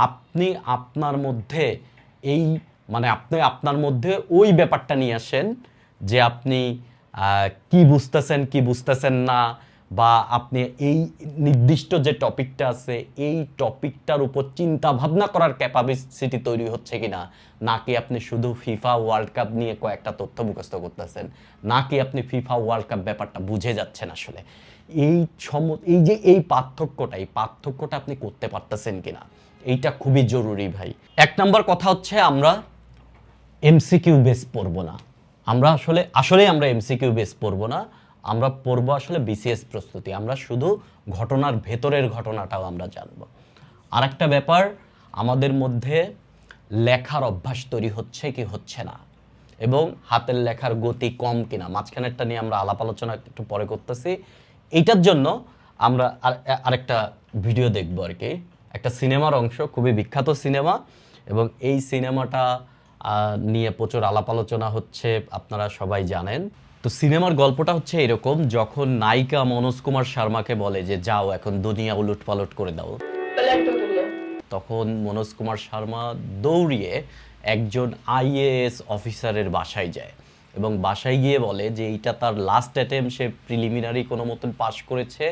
আপনি আপনার মধ্যে আপনি আপনার মধ্যে ওই ব্যাপারটা নিয়ে আসেন যে আপনি কি বুঝতেছেন কি বুঝতেছেন না, বা আপনি এই নির্দিষ্ট যে টপিকটা আছে এই টপিকটার উপর চিন্তা ভাবনা করার ক্যাপাবিলিটি তৈরি হচ্ছে কিনা, নাকি আপনি শুধু ফিফা ওয়ার্ল্ড কাপ নিয়ে কয়েকটা তথ্য মুখস্থ করতেছেন, নাকি আপনি ফিফা ওয়ার্ল্ড কাপ ব্যাপারটা বুঝে যাচ্ছেন আসলে। এই পার্থক্যটা আপনি করতে পারতেছেন কিনা, এইটা খুবই জরুরি ভাই। 1 নম্বর কথা হচ্ছে আমরা এমসিকিউ বেস পড়বো না। আমরা আমরা এমসিকিউ বেস পড়বো না, আমরা পড়বো আসলে বিসিএস প্রস্তুতি। আমরা শুধু ঘটনার ভেতরের ঘটনাটাও আমরা জানবো। আরেকটা ব্যাপার, আমাদের মধ্যে লেখার অভ্যাস তৈরি হচ্ছে কি হচ্ছে না, এবং হাতের লেখার গতি কম কিনা, মাঝখানেরটা নিয়ে আমরা আলাপ আলোচনা একটু পরে করতেছি। এইটার জন্য আমরা আরেকটা ভিডিও দেখবো আর কি, একটা সিনেমার অংশ, খুবই বিখ্যাত সিনেমা, এবং এই সিনেমাটা নিয়ে প্রচুর আলাপ আলোচনা হচ্ছে, আপনারা সবাই জানেন। তো সিনেমার গল্পটা হচ্ছে এরকম, যখন নায়িকা মনোজ কুমার শর্মাকে বলে যে যাও এখন দুনিয়া উলট পালট করে দাও, তখন মনোজ কুমার শর্মা দৌড়িয়ে একজন আইএএস অফিসারের বাসায় যায়, এবং বাসায় গিয়ে বলে যে এইটা তার লাস্ট অ্যাটেম্প, সে প্রিলিমিনারি কোনো মতন পাশ করেছে,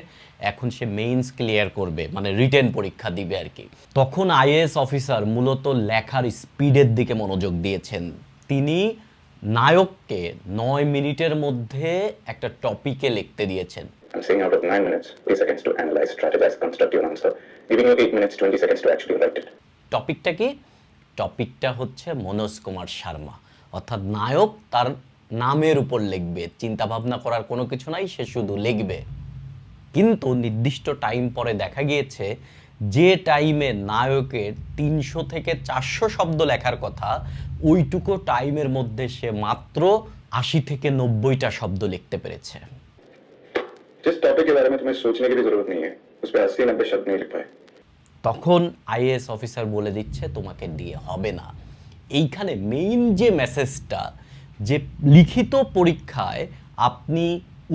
এখন সে মেইনস ক্লিয়ার করবে, মানে রিটেন পরীক্ষা দিবে আর কি। তখন আইএএস অফিসার মূলত লেখার স্পিডের দিকে মনোযোগ দিয়েছেন, তিনি নায়ককে 9 মিনিটের মধ্যে একটা টপিকে লিখতে দিয়েছেন। I'm saying out of 9 minutes, 3 seconds to analyze, strategize, construct your answer, giving you 8 minutes, 20 seconds to actually write it. টপিকটা কি? টপিকটা হচ্ছে মনোজ কুমার শর্মা, অর্থাৎ নায়ক তার নামের উপর লিখবে, চিন্তা ভাবনা করার কোনো কিছু নাই, সে শুধু লিখবে। কিন্তু নির্দিষ্ট টাইম পরে দেখা গিয়েছে যে টাইমে নায়কের 300 থেকে 400 শব্দ লেখার কথা, ওইটুকু টাইমের মধ্যে সে মাত্র 80 থেকে 90টা শব্দ লিখতে পেরেছে। जिस टॉपिक के बारे में तुम्हें सोचने की भी जरूरत नहीं है, उस पर 80-90 शब्द नहीं लिख पाए। তখন আইএএস অফিসার বলে দিচ্ছে তোমাকে দিয়ে হবে না। এইখানে মেইন যে মেসেজটা, যে লিখিত পরীক্ষায় আপনি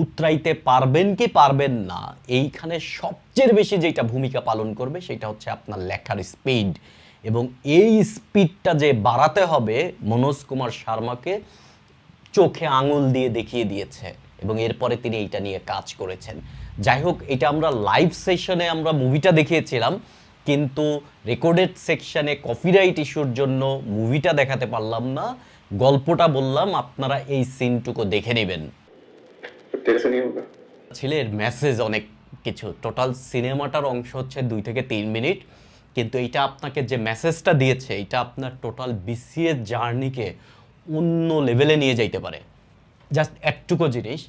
উতরাইতে পারবেন কি পারবেন না, এইখানে সবচেয়ে বেশি যেটা ভূমিকা পালন করবে সেটা হচ্ছে আপনার লেখার স্পিড। এবং এই স্পিডটা যে বাড়াতে হবে, মনোজ কুমার শর্মাকে চোখে আঙুল দিয়ে দেখিয়ে দিয়েছে এবং এরপরে তিনি এইটা নিয়ে কাজ করেছেন। যাই হোক, এটা আমরা লাইভ সেশনে আমরা মুভিটা দেখিয়েছিলাম, কিন্তু রেকর্ডেড সেকশনে কপিরাইট ইস্যুর জন্য মুভিটা দেখাতে পারলাম না, গল্পটা বললাম, আপনারা এই সিনটুকু দেখে নেবেন। तेरे से नहीं होगा। ছেলের মেসেজ অনেক কিছু, টোটাল সিনেমাটার অংশ হচ্ছে 2 থেকে 3 মিনিট, কিন্তু এইটা আপনাকে যে মেসেজটা দিয়েছে এটা আপনার টোটাল বিসিএস জার্নিকে অন্য লেভেলে নিয়ে যাইতে পারে। জাস্ট একটুকু জিনিস,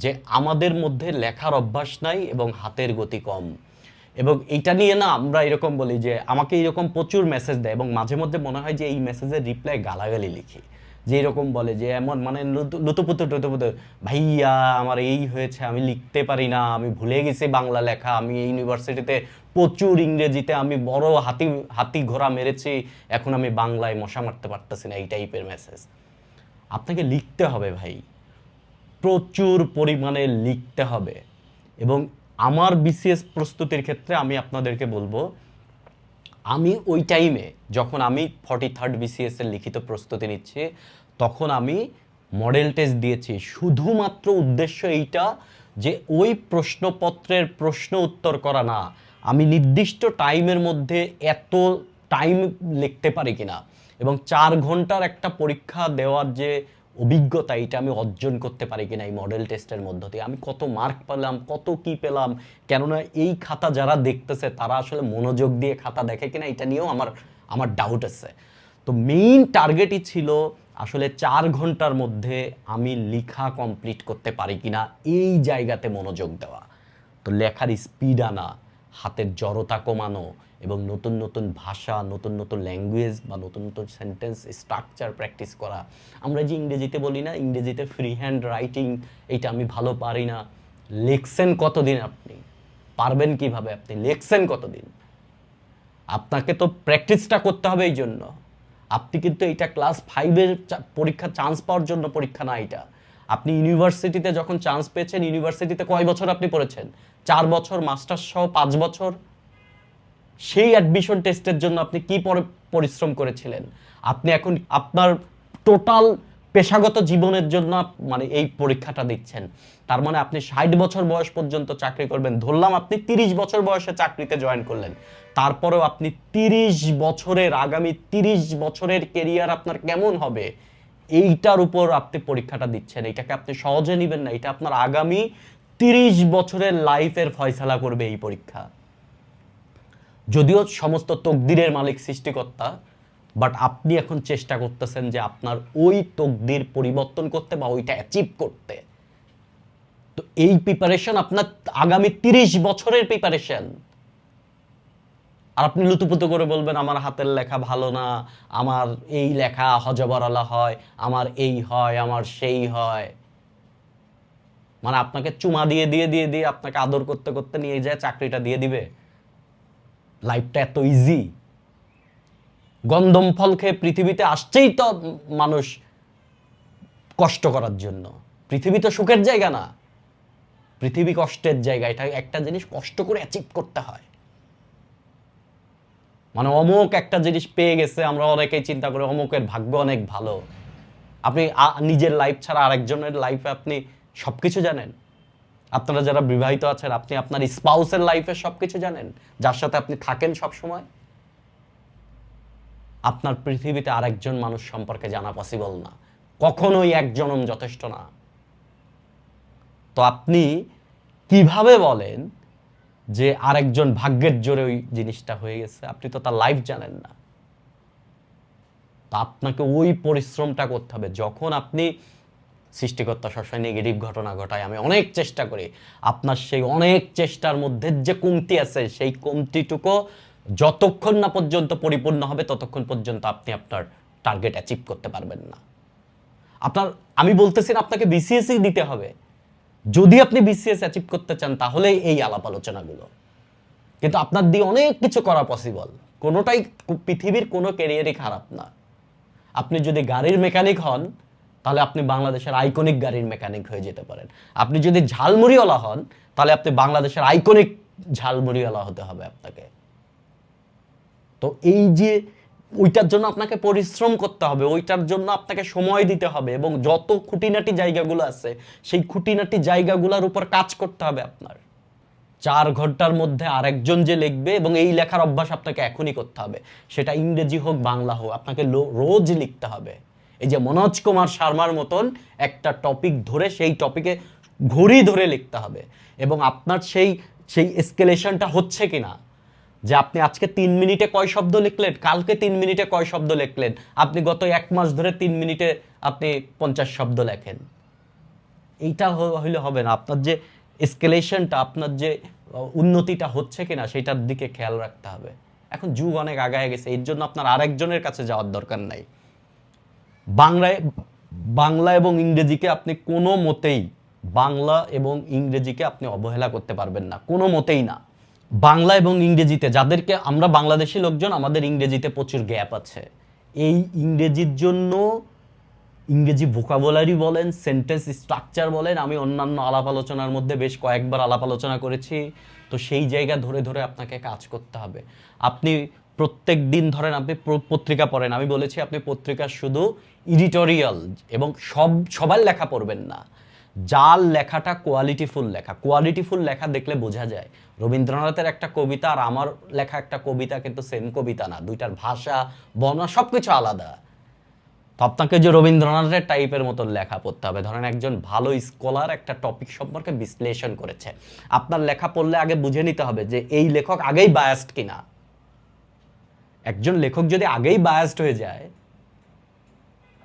যে আমাদের মধ্যে লেখার অভ্যাস নাই এবং হাতের গতি কম, এবং এইটা নিয়ে না আমরা এরকম বলি যে আমাকে এরকম প্রচুর মেসেজ দেয় এবং মাঝে মধ্যে মনে হয় যে এই মেসেজের রিপ্লাই গালাগালি লিখি, যে এরকম বলে যে এমন মানে লুতুপুতু টুতুপুতু, ভাইয়া আমার এই হয়েছে, আমি লিখতে পারি না, আমি ভুলে গেছি বাংলা লেখা, আমি এই ইউনিভার্সিটিতে প্রচুর ইংরেজিতে আমি বড় হাতি ঘোড়া মেরেছি, এখন আমি বাংলায় মশা মারতে পারতেছি না, এই টাইপের মেসেজ। আপনাকে লিখতে হবে ভাই, প্রচুর পরিমাণে লিখতে হবে। এবং আমার বিসিএস প্রস্তুতির ক্ষেত্রে আমি আপনাদেরকে বলবো, আমি ওই টাইমে যখন আমি 43rd বিসিএস এর লিখিত প্রস্তুতি নিচ্ছি, তখন আমি মডেল টেস্ট দিয়েছি শুধুমাত্র উদ্দেশ্য এইটা যে ওই প্রশ্নপত্রের প্রশ্ন উত্তর করা না, আমি নির্দিষ্ট টাইমের মধ্যে এত টাইম লিখতে পারি কিনা, এবং 4 ঘন্টার একটা পরীক্ষা দেওয়ার যে অভিজ্ঞতা, এটা আমি অর্জন করতে পারি কিনা এই মডেল টেস্টের মধ্য দিয়ে, আমি কত মার্ক পেলাম, কত কি পেলাম। কেননা এই খাতা যারা দেখতেছে তারা আসলে মনোযোগ দিয়ে খাতা দেখে কিনা, এটা নিয়েও আমার ডাউট আছে। তো মেইন টার্গেটই ছিল আসলে 4 ঘন্টার মধ্যে আমি লেখা কমপ্লিট করতে পারি কিনা, এই জায়গাতে মনোযোগ দেওয়া। তো লেখার স্পিড আনা, হাতের জড়তা কমানো, এবং নতুন নতুন ভাষা, নতুন নতুন ল্যাঙ্গুয়েজ বা নতুন নতুন সেন্টেন্স স্ট্রাকচার প্র্যাকটিস করা। আমরা যে ইংরেজিতে বলি না, ইংরেজিতে ফ্রি হ্যান্ড রাইটিং, এইটা আমি ভালো পারি না। লেখছেন কতদিন আপনি? পারবেন কিভাবে? আপনি লেখছেন কতদিন? আপনাকে তো প্র্যাকটিসটা করতে হবে। এই জন্য আপনি কিন্তু এটা ক্লাস 5-এর পরীক্ষা চান্স পাওয়ার জন্য পরীক্ষা না এটা। আপনি ইউনিভার্সিটিতে যখন চান্স পেয়েছেন, ইউনিভার্সিটিতে কয় বছর আপনি পড়েছেন? 4 বছর, মাস্টার্স সহ 5 বছর। সেই অ্যাডমিশন টেস্টের জন্য আপনি কি পরিশ্রম করেছিলেন? আপনি এখন আপনার টোটাল পেশাগত জীবনের জন্য মানে এই পরীক্ষাটা দিচ্ছেন। তার মানে আপনি 60 বছর বয়স পর্যন্ত চাকরি করবেন। ধরলাম আপনি 30 বছর বয়সে চাকরিতে জয়েন করলেন, তারপরেও আপনি 30 বছরের, আগামী 30 বছরের কেরিয়ার আপনার কেমন হবে, এইটার উপর আপনি পরীক্ষাটা দিচ্ছেন। এটাকে আপনি সহজে নেবেন না, এটা আপনার আগামী 30 বছরের লাইফের ফয়সালা করবে এই পরীক্ষা। যদিও সমস্ত তকদিরের মালিক সৃষ্টিকর্তা, বাট আপনি এখন চেষ্টা করতেছেন যে আপনার ওই তকদির পরিবর্তন করতে বা ওইটা অ্যাচিভ করতে। তো এই প্রিপারেশন আপনার আগামী 30 বছরের প্রিপারেশন। আর আপনি লুতুপুতু করে বলবেন আমার হাতের লেখা ভালো না, আমার এই লেখা হজবরলা হয়, আমার এই হয়, আমার সেই হয়। মানে আপনাকে চুমা দিয়ে দিয়ে দিয়ে দিয়ে আপনাকে আদর করতে করতে নিয়ে যায় চাকরিটা দিয়ে দিবে? লাইফটা এত ইজি? গন্ধম ফল খেয়ে পৃথিবীতে আসছেই তো মানুষ কষ্ট করার জন্য। পৃথিবী তো সুখের জায়গা না, পৃথিবী কষ্টের জায়গা। এটা একটা জিনিস কষ্ট করে অ্যাচিভ করতে হয়। মানে অমুক একটা জিনিস পেয়ে গেছে, আমরা অনেকেই চিন্তা করি অমুকের ভাগ্য অনেক ভালো। আপনি নিজের লাইফ ছাড়া আরেকজনের লাইফে আপনি সবকিছু জানেন? আপনারা যারা বিবাহিত আছেন, আপনি আপনার স্পাউসের লাইফে সবকিছু জানেন, যার সাথে আপনি থাকেন সব সময়? আপনার পৃথিবীতে আরেকজন মানুষ সম্পর্কে জানা পসিবল না। কখনোই এক জনম যথেষ্ট না। তো আপনি কিভাবে বলেন যে আরেকজন ভাগ্যের জোরে ওই জিনিসটা হয়ে গেছে? আপনি তো তার লাইফ জানেন না। তো আপনাকে ওই পরিশ্রমটা করতে হবে। যখন আপনি সৃষ্টিকর্তা সবসময় নেগেটিভ ঘটনা ঘটায়, আমি অনেক চেষ্টা করি, আপনার সেই অনেক চেষ্টার মধ্যে যে কমতি আছে সেই কমতিটুকু যতক্ষণ না পর্যন্ত পরিপূর্ণ হবে ততক্ষণ পর্যন্ত আপনি আপনার টার্গেট অ্যাচিভ করতে পারবেন না। আমি বলতেছি না আপনাকে বিসিএসই দিতে হবে। যদি আপনি বিসিএস অ্যাচিভ করতে চান তাহলে এই আলাপ আলোচনাগুলো, কিন্তু আপনার দিয়ে অনেক কিছু করা পসিবল। কোনোটাই পৃথিবীর কোনো ক্যারিয়ারই খারাপ না। আপনি যদি গাড়ির মেকানিক হন তাহলে আপনি বাংলাদেশের আইকনিক গাড়ির মেকানিক হয়ে যেতে পারেন। আপনি যদি ঝালমুড়িওয়ালা হন তাহলে আপনি বাংলাদেশের আইকনিক ঝালমুড়িওয়ালা হতে হবে আপনাকে। তো এই যে ওইটার জন্য আপনাকে পরিশ্রম করতে হবে, ওইটার জন্য আপনাকে সময় দিতে হবে, এবং যত খুঁটিনাটি জায়গাগুলো আছে সেই খুঁটিনাটি জায়গাগুলোর উপর কাজ করতে হবে আপনার। 4 ঘন্টার মধ্যে আরেকজন যে লিখবে, এবং এই লেখার অভ্যাস আপনাকে এখনই করতে হবে, সেটা ইংরেজি হোক বাংলা হোক, আপনাকে রোজ লিখতে হবে। এই যে মনোজ কুমার শর্মার মতন একটা টপিক ধরে সেই টপিকে ঘড়ি ধরে লিখতে হবে, এবং আপনার সেই সেই এসকেলেশনটা হচ্ছে কিনা, যে আপনি আজকে 3 মিনিটে কয় শব্দ লিখলেন, কালকে 3 মিনিটে কয় শব্দ লিখলেন, আপনি গত 1 মাস ধরে 3 মিনিটে আপনি 50 শব্দ লেখেন। এইটা হইলে হবে না। আপনার যে এসকেলেশনটা, আপনার যে উন্নতিটা হচ্ছে কিনা সেটার দিকে খেয়াল রাখতে হবে। এখন যুগ অনেক আগায় গেছে, এর জন্য আপনার আরেকজনের কাছে যাওয়ার দরকার নাই। বাংলা এবং ইংরেজিকে আপনি কোনো মতেই, বাংলা এবং ইংরেজিকে আপনি অবহেলা করতে পারবেন না, কোনো মতেই না। বাংলা এবং ইংরেজিতে, যাদেরকে আমরা বাংলাদেশি লোকজন, আমাদের ইংরেজিতে প্রচুর গ্যাপ আছে। এই ইংরেজির জন্য ইংরেজি ভোকাবুলারি বলেন, সেন্টেন্স স্ট্রাকচার বলেন, আমি অন্যান্য আলাপ আলোচনার মধ্যে বেশ কয়েকবার আলাপ আলোচনা করেছি। তো সেই জায়গা ধরে ধরে আপনাকে কাজ করতে হবে। আপনি প্রত্যেক দিন ধরেন আপনি পত্রিকা পড়েন, আমি বলেছি আপনি পত্রিকা শুধু এডিটোরিয়াল এবং সবার লেখা পড়বেন না, যার লেখাটা কোয়ালিটিফুল লেখা দেখলে বোঝা যায়। রবীন্দ্রনাথের একটা কবিতা আর আমার লেখা একটা কবিতা কিন্তু সেম কবিতা না, দুইটার ভাষা, বর্ণনা সবকিছু আলাদা। তো আপনাকে যে রবীন্দ্রনাথের টাইপের মতো লেখা পড়তে হবে। ধরেন একজন ভালো স্কলার একটা টপিক সম্পর্কে বিশ্লেষণ করেছে, আপনার লেখা পড়লে আগে বুঝে নিতে হবে যে এই লেখক আগেই বায়াসড কিনা। একজন লেখক যদি আগেই বায়াসড হয়ে যায়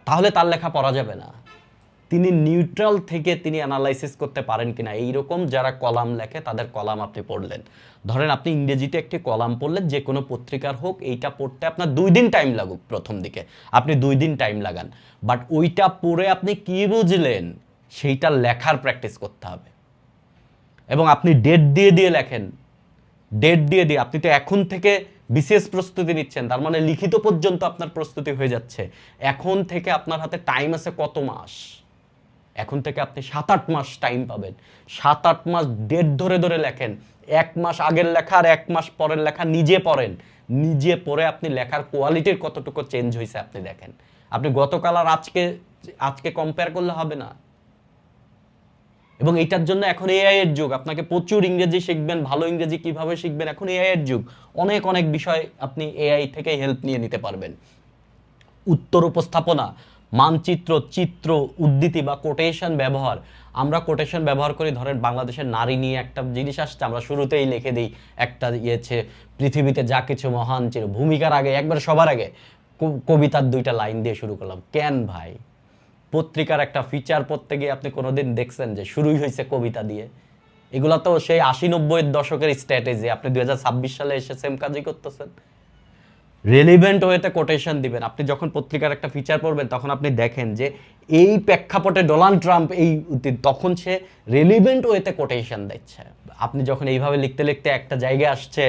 তাহলে তার লেখা পড়া যাবে না। তিনি নিউট্রাল থেকে তিনি অ্যানালাইসিস করতে পারেন কিনা, এইরকম যারা কলাম লেখে তাদের কলাম আপনি পড়লেন। ধরেন আপনি ইংরেজিতে একটি কলাম পড়লেন, যে কোনো পত্রিকার হোক, এইটা পড়তে আপনার 2 দিন টাইম লাগুক, প্রথম দিকে আপনি 2 দিন টাইম লাগান, বাট ওইটা পড়ে আপনি কি বুঝলেন সেইটা লেখার প্র্যাকটিস করতে হবে। এবং আপনি ডেট দিয়ে দিয়ে লেখেন, আপনি তো এখন থেকে বিশেষ প্রস্তুতি নিচ্ছেন, তার মানে লিখিত পর্যন্ত আপনার প্রস্তুতি হয়ে যাচ্ছে। এখন থেকে আপনার হাতে টাইম আছে কত মাস? এখন থেকে আপনি 7-8 মাস টাইম পাবেন। 7-8 মাস ডেট ধরে ধরে লেখেন। 1 মাস আগের লেখা আর 1 মাস পরের লেখা নিজে পড়েন। নিজে পড়ে আপনি লেখার কোয়ালিটির কতটুকু চেঞ্জ হয়েছে আপনি দেখেন। আপনি গতকাল আর আজকে কম্পেয়ার করলে হবে না। এবং এইটার জন্য এখন এআই এর যুগ, আপনাকে প্রচুর ইংরেজি শিখবেন, ভালো ইংরেজি কিভাবে শিখবেন, এখন এআই এর যুগ। অনেক অনেক বিষয় আপনি এআই থেকে হেল্প নিয়ে নিতে পারবেন। উত্তর উপস্থাপনা, মানচিত্র, চিত্র, উদ্ধৃতি বা কোটেশন ব্যবহার। আমরা কোটেশন ব্যবহার করি, ধরেন বাংলাদেশের নারী নিয়ে একটা জিনিস আসছে, আমরা শুরুতেই লিখে দিই একটা ইয়েছে, পৃথিবীতে যা কিছু মহান ছিল, ভূমিকার আগে একবার সবার আগে কবিতার 2টা লাইন দিয়ে শুরু করলাম। কেন ভাই? পত্রিকার একটা ফিচার পড়তে গিয়ে আপনি কোনোদিন দেখছেন যে শুরুই হয়েছে কবিতা দিয়ে? এগুলা তো সেই 80-90-এর দশকের স্ট্র্যাটেজি, আপনি 2026 সালে এসে সেম কাজই করতেছেন। রেলিভেন্ট ওয়েতে কোটেশন দিবেন। আপনি যখন পত্রিকার একটা ফিচার পড়বেন তখন আপনি দেখেন যে এই প্রেক্ষাপটে ডোনাল্ড ট্রাম্প তখন সে রেলিভেন্ট ওয়েতে কোটেশন দিচ্ছে। আপনি যখন এইভাবে লিখতে লিখতে একটা জায়গায় আসছে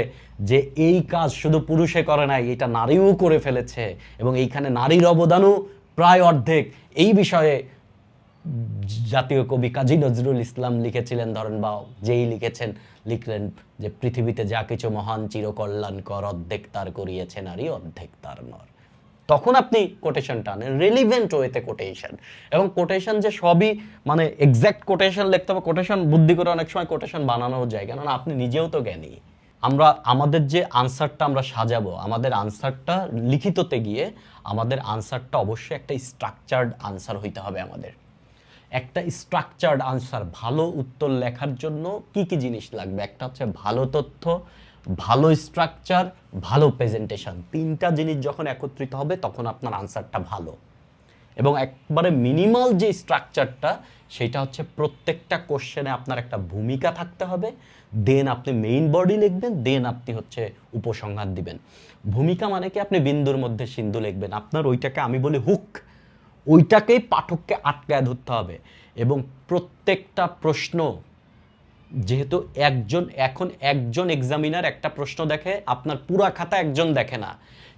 যে এই কাজ শুধু পুরুষে করে নাই, এটা নারীও করে ফেলেছে, এবং এইখানে নারীর অবদানও প্রায় অর্ধেক, এই বিষয়ে জাতীয় কবি কাজী নজরুল ইসলাম লিখেছিলেন, ধরেন, বা যেই লিখলেন যে পৃথিবীতে যা কিছু মহান চিরকল্যাণকর, অর্ধেক তার করিয়েছে নারী, অর্ধেক তার নর। তখন আপনি কোটেশনটা আনেন, রেলিভেন্ট ওয়েতে কোটেশন। এবং কোটেশন যে সবই মানে এক্সাক্ট কোটেশন লিখতে হবে, কোটেশন বুদ্ধি করে অনেক সময় কোটেশন বানানোও যায়, কেননা আপনি নিজেও তো জ্ঞানী। আমরা আমাদের যে আনসারটা আমরা সাজাবো, আমাদের আনসারটা লিখিততে গিয়ে আমাদের আনসারটা অবশ্যই একটা স্ট্রাকচার্ড আনসার হইতে হবে আমাদের। একটা স্ট্রাকচার্ড আনসার, ভালো উত্তর লেখার জন্য কি কি জিনিস লাগবে? একটা হচ্ছে ভালো তথ্য, ভালো স্ট্রাকচার, ভালো প্রেজেন্টেশন। তিনটা জিনিস যখন একত্রিত হবে তখন আপনার আনসারটা ভালো। এবং একবারে মিনিমাল যে স্ট্রাকচারটা, সেটা হচ্ছে প্রত্যেকটা কোশ্চেনে আপনার একটা ভূমিকা থাকতে হবে, দেন আপনি মেইন বডি লিখবেন, দেন আপনি হচ্ছে উপসংহার দিবেন। ভূমিকা মানে কি? আপনি বিন্দুর মধ্যে সিন্ধু লিখবেন, আপনার ওইটাকে আমি বলি হুক, ওইটাকেই পাঠককে আটকায় ধরতে হবে। এবং প্রত্যেকটা প্রশ্ন, যেহেতু একজন এক্সামিনার একটা প্রশ্ন দেখে, আপনার পুরা খাতা একজন দেখে না,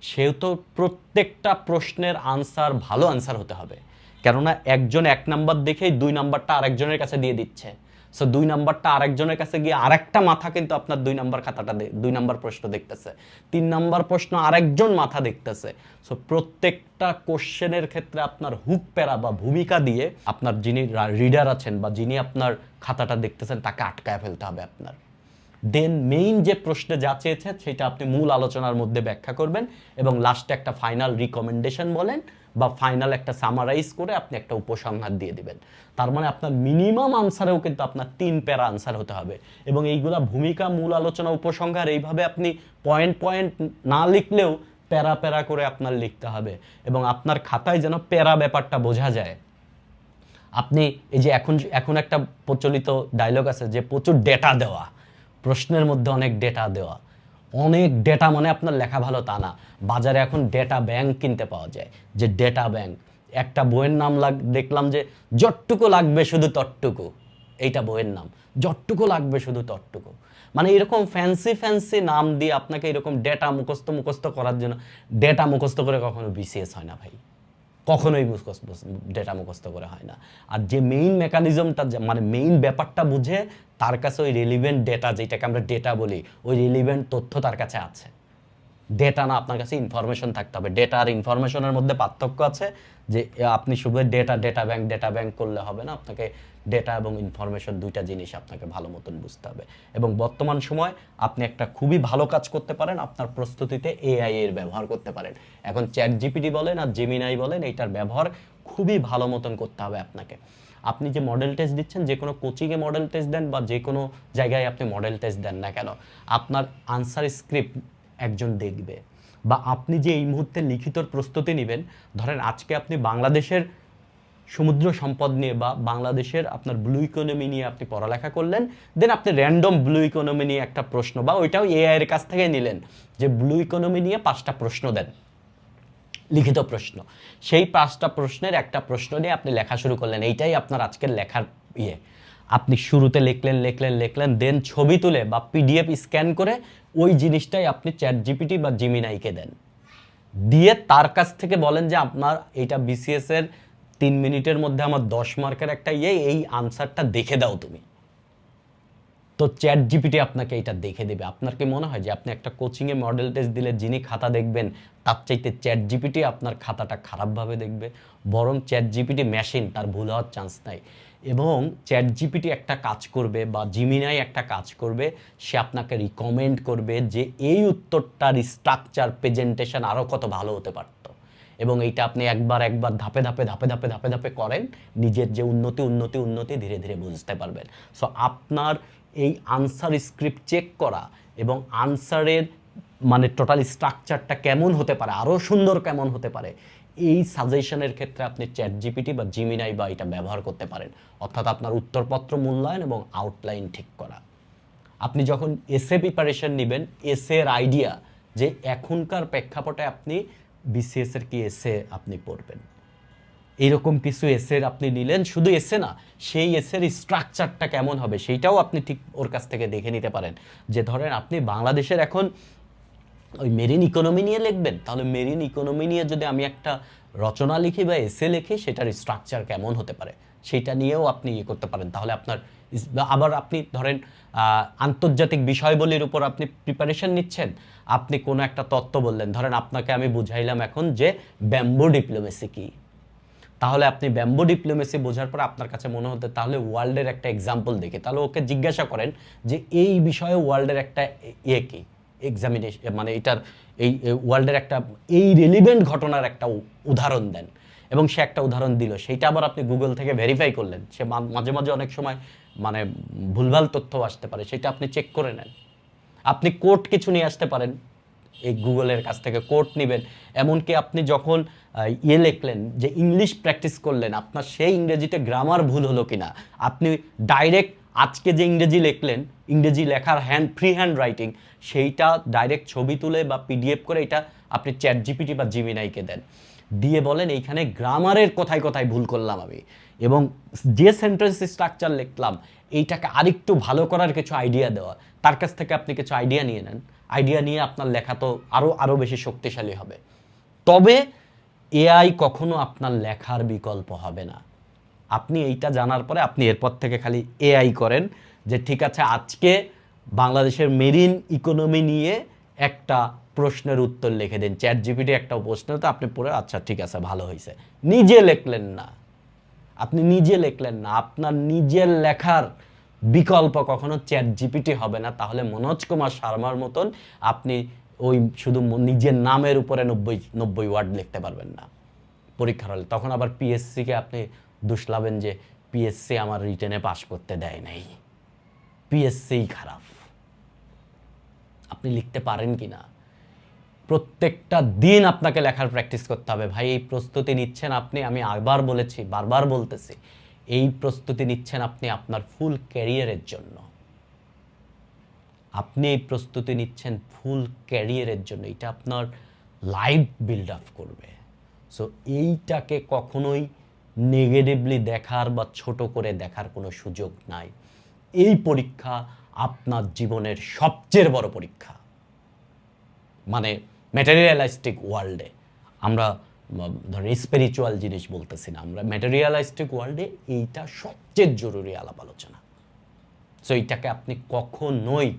সেহেতু প্রত্যেকটা প্রশ্নের আনসার ভালো আনসার হতে হবে। কেননা একজন 1 নাম্বার দেখেই 2 নাম্বারটা আরেকজনের কাছে দিয়ে দিচ্ছে, সো 2 নাম্বারটা আরেকজনের কাছে গিয়ে আরেকটা মাথা কিন্তু আপনার 2 নাম্বার খাতাটা 2 নাম্বার প্রশ্ন দেখতেছে, 3 নাম্বার প্রশ্ন আরেকজন মাথা দেখতেছে। সো প্রত্যেকটা কোশ্চেনের ক্ষেত্রে আপনার হুক প্যারা বা ভূমিকা দিয়ে আপনার যিনি রিডার আছেন বা যিনি আপনার খাতাটা দেখতেছেন তাকে আটকায় ফেলতে হবে আপনার। দেন মেইন যে প্রশ্নে যা চেয়েছে সেটা আপনি মূল আলোচনার মধ্যে ব্যাখ্যা করবেন এবং লাস্টে একটা ফাইনাল রিকমেন্ডেশন বলেন বা ফাইনাল একটা সামারাইজ করে আপনি একটা উপসংহার দিয়ে দিবেন। তার মানে আপনার মিনিমাম আনসারেও কিন্তু আপনার 3 প্যারা আনসার হতে হবে। এবং এইগুলা ভূমিকা, মূল আলোচনা, উপসংহার, এইভাবে আপনি পয়েন্ট পয়েন্ট না লিখলেও প্যারা প্যারা করে আপনার লিখতে হবে এবং আপনার খাতায় যেন প্যারা ব্যাপারটা বোঝা যায়। আপনি এই যে এখন একটা প্রচলিত ডায়লগ আছে যে প্রচুর ডেটা দেওয়া, প্রশ্নের মধ্যে অনেক ডেটা দেওয়া। অনেক ডেটা মানে আপনার লেখা ভালো তা না। বাজারে এখন ডেটা ব্যাংক কিনতে পাওয়া যায়, যে ডেটা ব্যাংক। একটা বইয়ের নাম দেখলাম যে যতটুকু লাগবে শুধু ততটুকু, এইটা বইয়ের নাম, যতটুকু লাগবে শুধু ততটুকু। মানে এরকম ফ্যান্সি ফ্যান্সি নাম দিয়ে আপনাকে এরকম ডেটা মুখস্থ করার জন্য, ডেটা মুখস্থ করে কখনো বিসিএস হয় না ভাই, কখনোই ডেটা মুখস্থ করে হয় না। আর যে মেইন মেকানিজমটা, মানে মেইন ব্যাপারটা বুঝে, তার কাছে ওই রেলিভেন্ট ডেটা, যেটাকে আমরা ডেটা বলি, ওই রেলিভেন্ট তথ্য তার কাছে আছে। ডেটা না, আপনার কাছে ইনফরমেশন থাকতে হবে। ডেটা আর ইনফরমেশনের মধ্যে পার্থক্য আছে, যে আপনি শুধু ডেটা ব্যাংক করলে হবে না, আপনাকে ডেটা এবং ইনফরমেশন দুইটা জিনিস আপনাকে ভালো মতন বুঝতে হবে। এবং বর্তমান সময় আপনি একটা খুবই ভালো কাজ করতে পারেন, আপনার প্রস্তুতিতে এআই এর ব্যবহার করতে পারেন। এখন চ্যাট জিপিটি বলেন আর জেমিনাই বলেন, এইটার ব্যবহার খুবই ভালো মতন করতে হবে আপনাকে। আপনি যে মডেল টেস্ট দিচ্ছেন, যে কোনো কোচিংয়ে মডেল টেস্ট দেন বা যে কোনো জায়গায় আপনি মডেল টেস্ট দেন না কেন, আপনার আনসার স্ক্রিপ্ট একজন দেখবে। বা আপনি যে এই মুহূর্তে লিখিত প্রস্তুতি নেবেন, ধরেন আজকে আপনি বাংলাদেশের সমুদ্র সম্পদ নিয়ে বা বাংলাদেশের আপনার ব্লু ইকোনমি নিয়ে আপনি পড়ালেখা করলেন, দেন আপনি র্যান্ডম ব্লু ইকোনমি নিয়ে একটা প্রশ্ন, বা ওইটাও এআই এর কাছ থেকে নিলেন, যে ব্লু ইকোনমি নিয়ে 5টা প্রশ্ন দেন, লিখিত প্রশ্ন। সেই 5টা প্রশ্নের একটা প্রশ্ন নিয়ে আপনি লেখা শুরু করলেন, এইটাই আপনার আজকের লেখার ইয়ে। আপনি শুরুতে লিখলেন, দেন ছবি তুলে বা পিডিএফ স্ক্যান করে ওই জিনিসটাই আপনি চ্যাট জিপিটি বা জিমিনাইকে দেন, দিয়ে তার কাছ থেকে বলেন যে আপনার এইটা বিসিএস এর 3 মিনিটের মধ্যে আমার 10 মার্কের একটা এই আনসারটা দেখে দাও তুমি। তো চ্যাট জিপিটি আপনাকে এটা দেখে দেবে। আপনার কি মনে হয় যে আপনি একটা কোচিংয়ে মডেল টেস্ট দিলে যিনি খাতা দেখবেন, তার চাইতে চ্যাট জিপিটি আপনার খাতাটা খারাপভাবে দেখবে? বরং চ্যাট জিপিটি মেশিন, তার ভুল হওয়ার চান্স নাই। এবং চ্যাট জিপিটি একটা কাজ করবে বা জিমিনাই একটা কাজ করবে, সে আপনাকে রিকমেন্ড করবে যে এই উত্তরটার স্ট্রাকচার, প্রেজেন্টেশন আরও কত ভালো হতে পারতো। এবং এইটা আপনি একবার ধাপে করেন, নিজের যে উন্নতি ধীরে ধীরে বুঝতে পারবেন। সো আপনার এই আনসার স্ক্রিপ্ট চেক করা এবং আনসারের মানে টোটাল স্ট্রাকচারটা কেমন হতে পারে, আরও সুন্দর কেমন হতে পারে, এই সাজেশনের ক্ষেত্রে আপনি চ্যাট জিপিটি বা জিমিনাই বা এটা ব্যবহার করতে পারেন। অর্থাৎ আপনার উত্তরপত্র মূল্যায়ন এবং আউটলাইন ঠিক করা। আপনি যখন এসএ প্রিপারেশন নেবেন, এসএ এর আইডিয়া যে এখনকার প্রেক্ষাপটে আপনি বিসিএস এর কি এসএ আপনি পড়বেন, এইরকম কিছু এসের আপনি নিলেন, শুধু এসে না, সেই এসের স্ট্রাকচারটা কেমন হবে সেইটাও আপনি ঠিক ওর কাছ থেকে দেখে নিতে পারেন। যে ধরেন আপনি বাংলাদেশের এখন ওই মেরিন ইকোনমি নিয়ে লিখবেন, তাহলে মেরিন ইকোনমি নিয়ে যদি আমি একটা রচনা লিখি বা এসে লিখি, সেটার স্ট্রাকচার কেমন হতে পারে সেটা নিয়েও আপনি ইয়ে করতে পারেন। তাহলে আপনার আবার আপনি ধরেন আন্তর্জাতিক বিষয়বলির উপর আপনি প্রিপারেশন নিচ্ছেন, আপনি কোনো একটা তত্ত্ব বললেন, ধরেন আপনাকে আমি বুঝাইলাম এখন যে ব্যাম্বু ডিপ্লোমেসি কি, তাহলে আপনি ব্যাম্বো ডিপ্লোমেসি বোঝার পর আপনার কাছে মনে হতে তাহলে ওয়ার্ল্ডের একটা এক্সাম্পল দেখে তাহলে ওকে জিজ্ঞাসা করেন যে এই বিষয়ে ওয়ার্ল্ডের একটা ইয়ে কি এক্সামিনেশন মানে এটার এই ওয়ার্ল্ডের একটা এই রেলিভেন্ট ঘটনার একটা উদাহরণ দেন এবং সে একটা উদাহরণ দিল সেইটা আবার আপনি গুগল থেকে ভেরিফাই করলেন সে মাঝে মাঝে অনেক সময় মানে ভুলভাল তথ্য আসতে পারে সেটা আপনি চেক করে নেন আপনি কোর্ট কিছু নিয়ে আসতে পারেন এই গুগলের কাছ থেকে কোর্ট নেবেন এমনকি আপনি যখন ইয়ে লিখলেন যে ইংলিশ প্র্যাকটিস করলেন আপনার সেই ইংরেজিতে গ্রামার ভুল হলো কিনা আপনি ডাইরেক্ট আজকে যে ইংরেজি লিখলেন ইংরেজি লেখার ফ্রি হ্যান্ড রাইটিং সেইটা ডাইরেক্ট ছবি তুলে বা পিডিএফ করে এটা আপনি চ্যাট জিপিটি বা জিমিনাইকে দেন দিয়ে বলেন এইখানে গ্রামারের কোথায় কোথায় ভুল করলাম আমি এবং যে সেন্টেন্স স্ট্রাকচার লিখলাম এইটাকে আরেকটু ভালো করার কিছু আইডিয়া দেওয়া তার কাছ থেকে আপনি কিছু আইডিয়া নিয়ে নেন আইডিয়া নিয়ে আপনার লেখা তো আরও বেশি শক্তিশালী হবে তবে এআই কখনো আপনার লেখার বিকল্প হবে না আপনি এইটা জানার পরে আপনি এরপর থেকে খালি এআই করেন যে ঠিক আছে আজকে বাংলাদেশের মেরিন ইকোনমি নিয়ে একটা প্রশ্নের উত্তর লিখে দিন চ্যাট জিপিটি একটা প্রশ্ন তো আপনি পড়ে আচ্ছা ঠিক আছে ভালো হয়েছে নিজে লিখলেন না আপনি নিজে লিখলেন না আপনার নিজের লেখার বিকল্প কখনো চ্যাট জিপিটি হবে না তাহলে মনোজ কুমার শর্মার মতন আপনি ওই শুধু নিজের নামের উপরে 90 ওয়ার্ড লিখতে পারবেন না পরীক্ষার হলে তখন আবার পিএসসিকে আপনি দুষলাবেন যে পিএসসি আমার রিটেনে পাস করতে দেয় নাই পিএসসিই খারাপ আপনি লিখতে পারেন কি না প্রত্যেকটা দিন আপনাকে লেখার প্র্যাকটিস করতে হবে ভাই এই প্রস্তুতি নিচ্ছেন আপনি আমি আবার বলেছি বারবার বলতেছি এই প্রস্তুতি নিচ্ছেন আপনি আপনার ফুল ক্যারিয়ারের জন্য আপনি এই প্রস্তুতি নিচ্ছেন ফুল ক্যারিয়ারের জন্য এটা আপনার লাইফ বিল্ড আপ করবে সো এইটাকে কখনোই নেগেটিভলি দেখার বা ছোট করে দেখার কোনো সুযোগ নাই এই পরীক্ষা আপনার জীবনের সবচেয়ে বড় পরীক্ষা মানে ম্যাটেরিয়ালিস্টিক ওয়ার্ল্ডে আমরা ধরেন স্পিরিচুয়াল জিনিস বলতেছি না আমরা ম্যাটেরিয়ালিস্টিক ওয়ার্ল্ডে এইটা সবচেয়ে জরুরি আলাপ আলোচনা সো এইটাকে আপনি কখনোই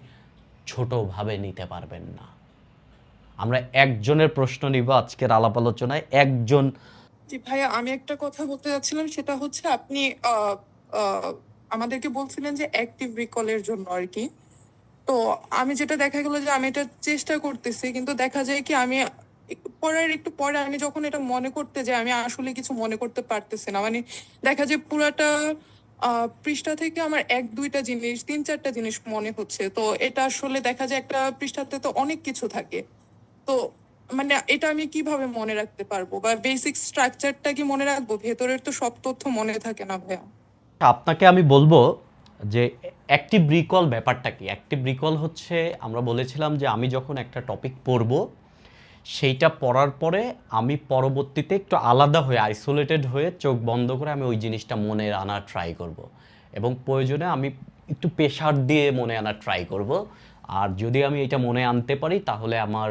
ছোটভাবে নিতে পারবেন না আমরা একজনের প্রশ্ন নিব আজকের আলাপ আলোচনায় একজন জি ভাইয়া আমি একটা কথা বলতে যাচ্ছিলাম সেটা হচ্ছে আপনি আমাদেরকে বলছিলেন যে অ্যাক্টিভ রিকলের জন্য আর কি তো আমি যেটা দেখা গেলো যে আমি এটা চেষ্টা করতেছি কিন্তু দেখা যায় কি আমি পড়ার একটু পরে আমি যখন এটা মনে করতে যাই আমি আসলে কিছু মনে করতে পারতেছি না মানে দেখা যায় পুরাটা পৃষ্ঠা থেকে আমার 1-2টা জিনিস 3-4টা জিনিস মনে হচ্ছে তো এটা আসলে দেখা যায় একটা পৃষ্ঠাতে তো অনেক কিছু থাকে তো মানে এটা আমি কিভাবে মনে রাখতে পারবো বা বেসিক স্ট্রাকচারটা কি মনে রাখবো ভেতরের তো সব তথ্য মনে থাকে না ভাইয়া আপনাকে আমি বলবো যে অ্যাক্টিভ রিকল ব্যাপারটা কি অ্যাক্টিভ রিকল হচ্ছে আমরা বলেছিলাম যে আমি যখন একটা টপিক পড়ব সেইটা পড়ার পরে আমি পরবর্তীতে একটু আলাদা হয়ে আইসোলেটেড হয়ে চোখ বন্ধ করে আমি ওই জিনিসটা মনে আনার ট্রাই করব এবং প্রয়োজনে আমি একটু প্রেশার দিয়ে মনে আনার ট্রাই করব আর যদি আমি এটা মনে আনতে পারি তাহলে আমার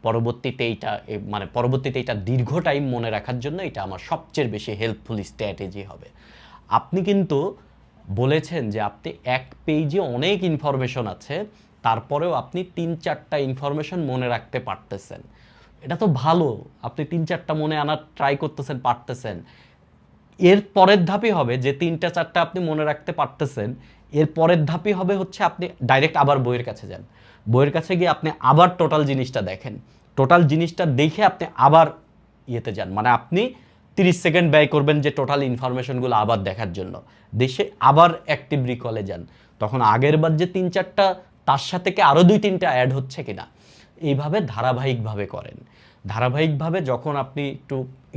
পরবর্তীতে এটা দীর্ঘ টাইম মনে রাখার জন্য এটা আমার সবচেয়ে বেশি হেল্পফুল স্ট্র্যাটেজি হবে আপনি কিন্তু বলেছেন যে আপনি এক পেজে অনেক ইনফরমেশন আছে তারপরেও আপনি 3-4টা ইনফরমেশন মনে রাখতে পারতেছেন এটা তো ভালো আপনি 3-4টা মনে আনার ট্রাই করতেছেন পারতেছেন এর পরের ধাপই হবে যে 3-4টা আপনি মনে রাখতে পারতেছেন এর পরের ধাপই হবে হচ্ছে আপনি ডাইরেক্ট আবার বইয়ের কাছে যান বইয়ের কাছে গিয়ে আপনি আবার টোটাল জিনিসটা দেখেন টোটাল জিনিসটা দেখে আপনি আবার ইয়েতে যান মানে আপনি 30 সেকেন্ড ব্যয় করবেন যে টোটাল ইনফরমেশনগুলো আবার দেখার জন্য দেশে আবার অ্যাক্টিভ রিকলে যান তখন আগের বার যে 3-4টা তার সাথে কি আরও 2-3টা অ্যাড হচ্ছে কিনা এইভাবে ধারাবাহিকভাবে করেন ধারাবাহিকভাবে যখন আপনি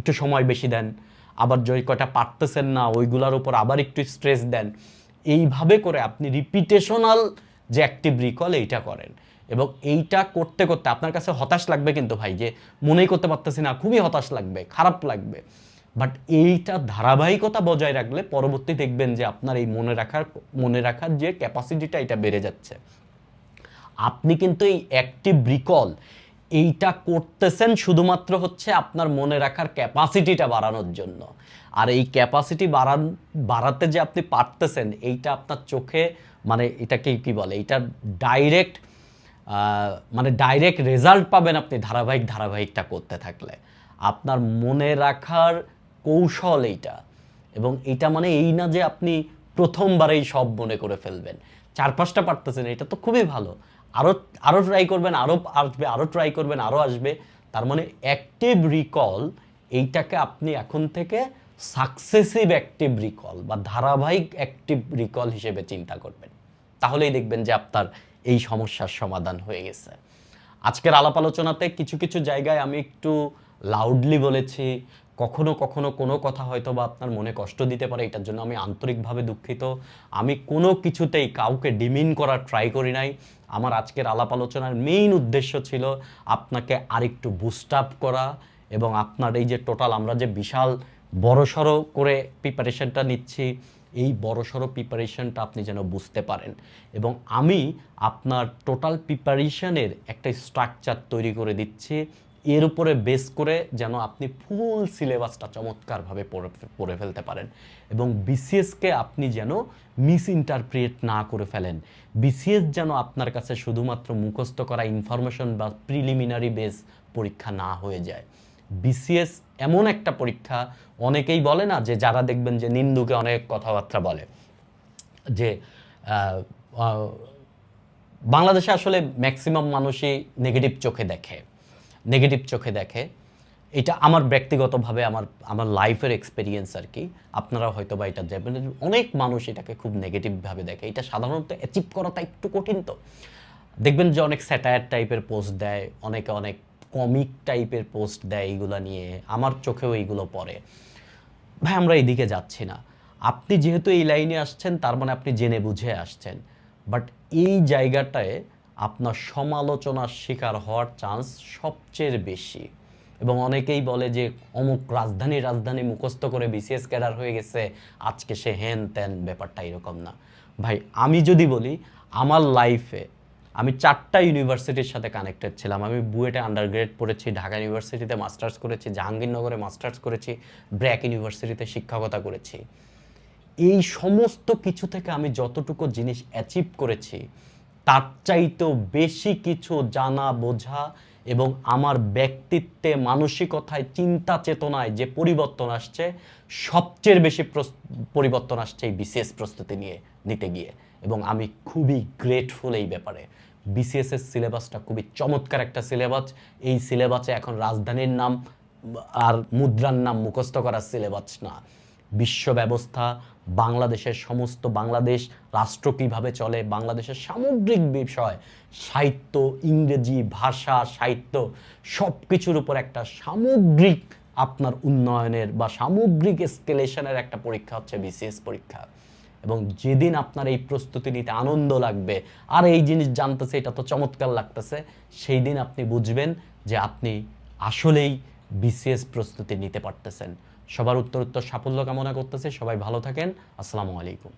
একটু সময় বেশি দেন আবার যে কয়টা পারতেছেন না ওইগুলোর উপর আবার একটু স্ট্রেস দেন এইভাবে করে আপনি রিপিটেশনাল যে অ্যাক্টিভ রিকল এইটা করেন এবং এইটা করতে করতে আপনার কাছে হতাশ লাগবে কিন্তু ভাই যে মনেই করতে পারতেছি না খুবই হতাশ লাগবে খারাপ লাগবে বাট এইটা ধারাবাহিকতা বজায় রাখলে পরবর্তী দেখবেন যে আপনার এই মনে রাখার যে ক্যাপাসিটিটা এটা বেড়ে যাচ্ছে আপনি কিন্তু এই অ্যাক্টিভ রিকল এইটা করতেছেন শুধুমাত্র হচ্ছে আপনার মনে রাখার ক্যাপাসিটিটা বাড়ানোর জন্য আর এই ক্যাপাসিটি বাড়াতে যে আপনি পারতেছেন এইটা আপনার চোখে মানে এটাকে কি বলে এইটা ডাইরেক্ট রেজাল্ট পাবেন আপনি ধারাবাহিকটা করতে থাকলে আপনার মনে রাখার কৌশল এইটা। এবং এটা মানে এই না যে আপনি প্রথমবারেই সব মনে করে ফেলবেন, 4-5টা পারতেছেন, এটা তো খুবই ভালো। আরও আরও ট্রাই করবেন, আরও আসবে, আরও ট্রাই করবেন, আরও আসবে। তার মানে অ্যাক্টিভ রিকল এইটাকে আপনি এখন থেকে সাকসেসিভ অ্যাক্টিভ রিকল বা ধারাবাহিক অ্যাক্টিভ রিকল হিসেবে চিন্তা করবেন। তাহলেই দেখবেন যে আপনার এই সমস্যার সমাধান হয়ে গেছে। আজকের আলাপ আলোচনাতে কিছু কিছু জায়গায় আমি একটু লাউডলি বলেছি, কখনো কখনো কোনো কথা হয়তো বা আপনার মনে কষ্ট দিতে পারে, এটার জন্য আমি আন্তরিকভাবে দুঃখিত। আমি কোনো কিছুতেই কাউকে ডিমিন করার ট্রাই করি নাই। আমার আজকের আলাপ আলোচনার মেইন উদ্দেশ্য ছিল আপনাকে আরেকটু বুস্ট আপ করা, এবং আপনার এই যে টোটাল আমরা যে বিশাল বড়সড় করে প্রিপারেশনটা নিচ্ছি, এই বড়সড় প্রিপারেশনটা আপনি যেন বুঝতে পারেন। এবং আমি আপনার টোটাল প্রিপারেশনের একটা স্ট্রাকচার তৈরি করে দিচ্ছি, এর উপরে বেস করে যেন আপনি ফুল সিলেবাসটা চমৎকারভাবে পড়ে ফেলতে পারেন, এবং বিসিএসকে আপনি যেন মিস ইন্টারপ্রিট না করে ফেলেন। বিসিএস যেন আপনার কাছে শুধুমাত্র মুখস্থ করা ইনফরমেশন বা প্রিলিমিনারি বেস পরীক্ষা না হয়ে যায়। বিসিএস এমন একটা পরীক্ষা, অনেকেই বলে না যে যারা দেখবেন যে নিন্দুকে অনেক কথাবার্তা বলে, যে বাংলাদেশে আসলে ম্যাক্সিমাম মানুষই নেগেটিভ চোখে দেখে। এটা আমার ব্যক্তিগতভাবে আমার লাইফের এক্সপেরিয়েন্স আর কি। আপনারা হয়তো বা এটা যাবেন, অনেক মানুষ এটাকে খুব নেগেটিভভাবে দেখে। এটা সাধারণত অ্যাচিভ করাটা একটু কঠিন। তো দেখবেন যে অনেক স্যাটায়ার টাইপের পোস্ট দেয়, অনেকে অনেক কমিক টাইপের পোস্ট দেয়, এইগুলো নিয়ে আমার চোখেও এইগুলো পড়ে। ভাই আমরা এইদিকে যাচ্ছি না। আপনি যেহেতু এই লাইনে আসছেন, তার মানে আপনি জেনে বুঝে আসছেন। বাট এই জায়গাটায় আপনার সমালোচনার শিকার হওয়ার চান্স সবচেয়ে বেশি। এবং অনেকেই বলে যে অমুক রাজধানী মুখস্থ করে বিসিএস ক্যাডার হয়ে গেছে, আজকে সে হেন তেন। ব্যাপারটা এরকম না ভাই। আমি যদি বলি, আমার লাইফে আমি 4টা ইউনিভার্সিটির সাথে কানেক্টেড ছিলাম। আমি বুয়েটে আন্ডারগ্রেড পড়েছি, ঢাকা ইউনিভার্সিটিতে মাস্টার্স করেছি, জাহাঙ্গীরনগরে মাস্টার্স করেছি, ব্র্যাক ইউনিভার্সিটিতে শিক্ষকতা করেছি। এই সমস্ত কিছু থেকে আমি যতটুকু জিনিস অ্যাচিভ করেছি, তার চাইতেও বেশি কিছু জানা বোঝা এবং আমার ব্যক্তিত্বে, মানসিকতায়, চিন্তা চেতনায় যে পরিবর্তন আসছে, সবচেয়ে বেশি পরিবর্তন আসছে এই বিসিএস প্রস্তুতি নিতে গিয়ে। এবং আমি খুবই গ্রেটফুল এই ব্যাপারে। বিসিএসের সিলেবাসটা খুবই চমৎকার একটা সিলেবাস। এই সিলেবাসে এখন রাজধানীর নাম আর মুদ্রার নাম মুখস্থ করার সিলেবাস না। বিশ্ব ব্যবস্থা, বাংলাদেশের সমস্ত, বাংলাদেশ রাষ্ট্র কীভাবে চলে, বাংলাদেশের সামগ্রিক বিষয়, সাহিত্য, ইংরেজি ভাষা, সাহিত্য, সব কিছুর উপর একটা সামগ্রিক আপনার উন্নয়নের বা সামগ্রিক এসকেলেশনের একটা পরীক্ষা হচ্ছে বিসিএস পরীক্ষা। এবং যেদিন আপনার এই প্রস্তুতি নিতে আনন্দ লাগবে, আর এই জিনিস জানতেছে এটা তো চমৎকার লাগতেছে, সেই দিন আপনি বুঝবেন যে আপনি আসলেই বিসিএস প্রস্তুতি নিতে পারতেছেন। সবার উত্তর সাফল্য কামনা করতেছি। সবাই ভালো থাকেন। আসসালামু আলাইকুম।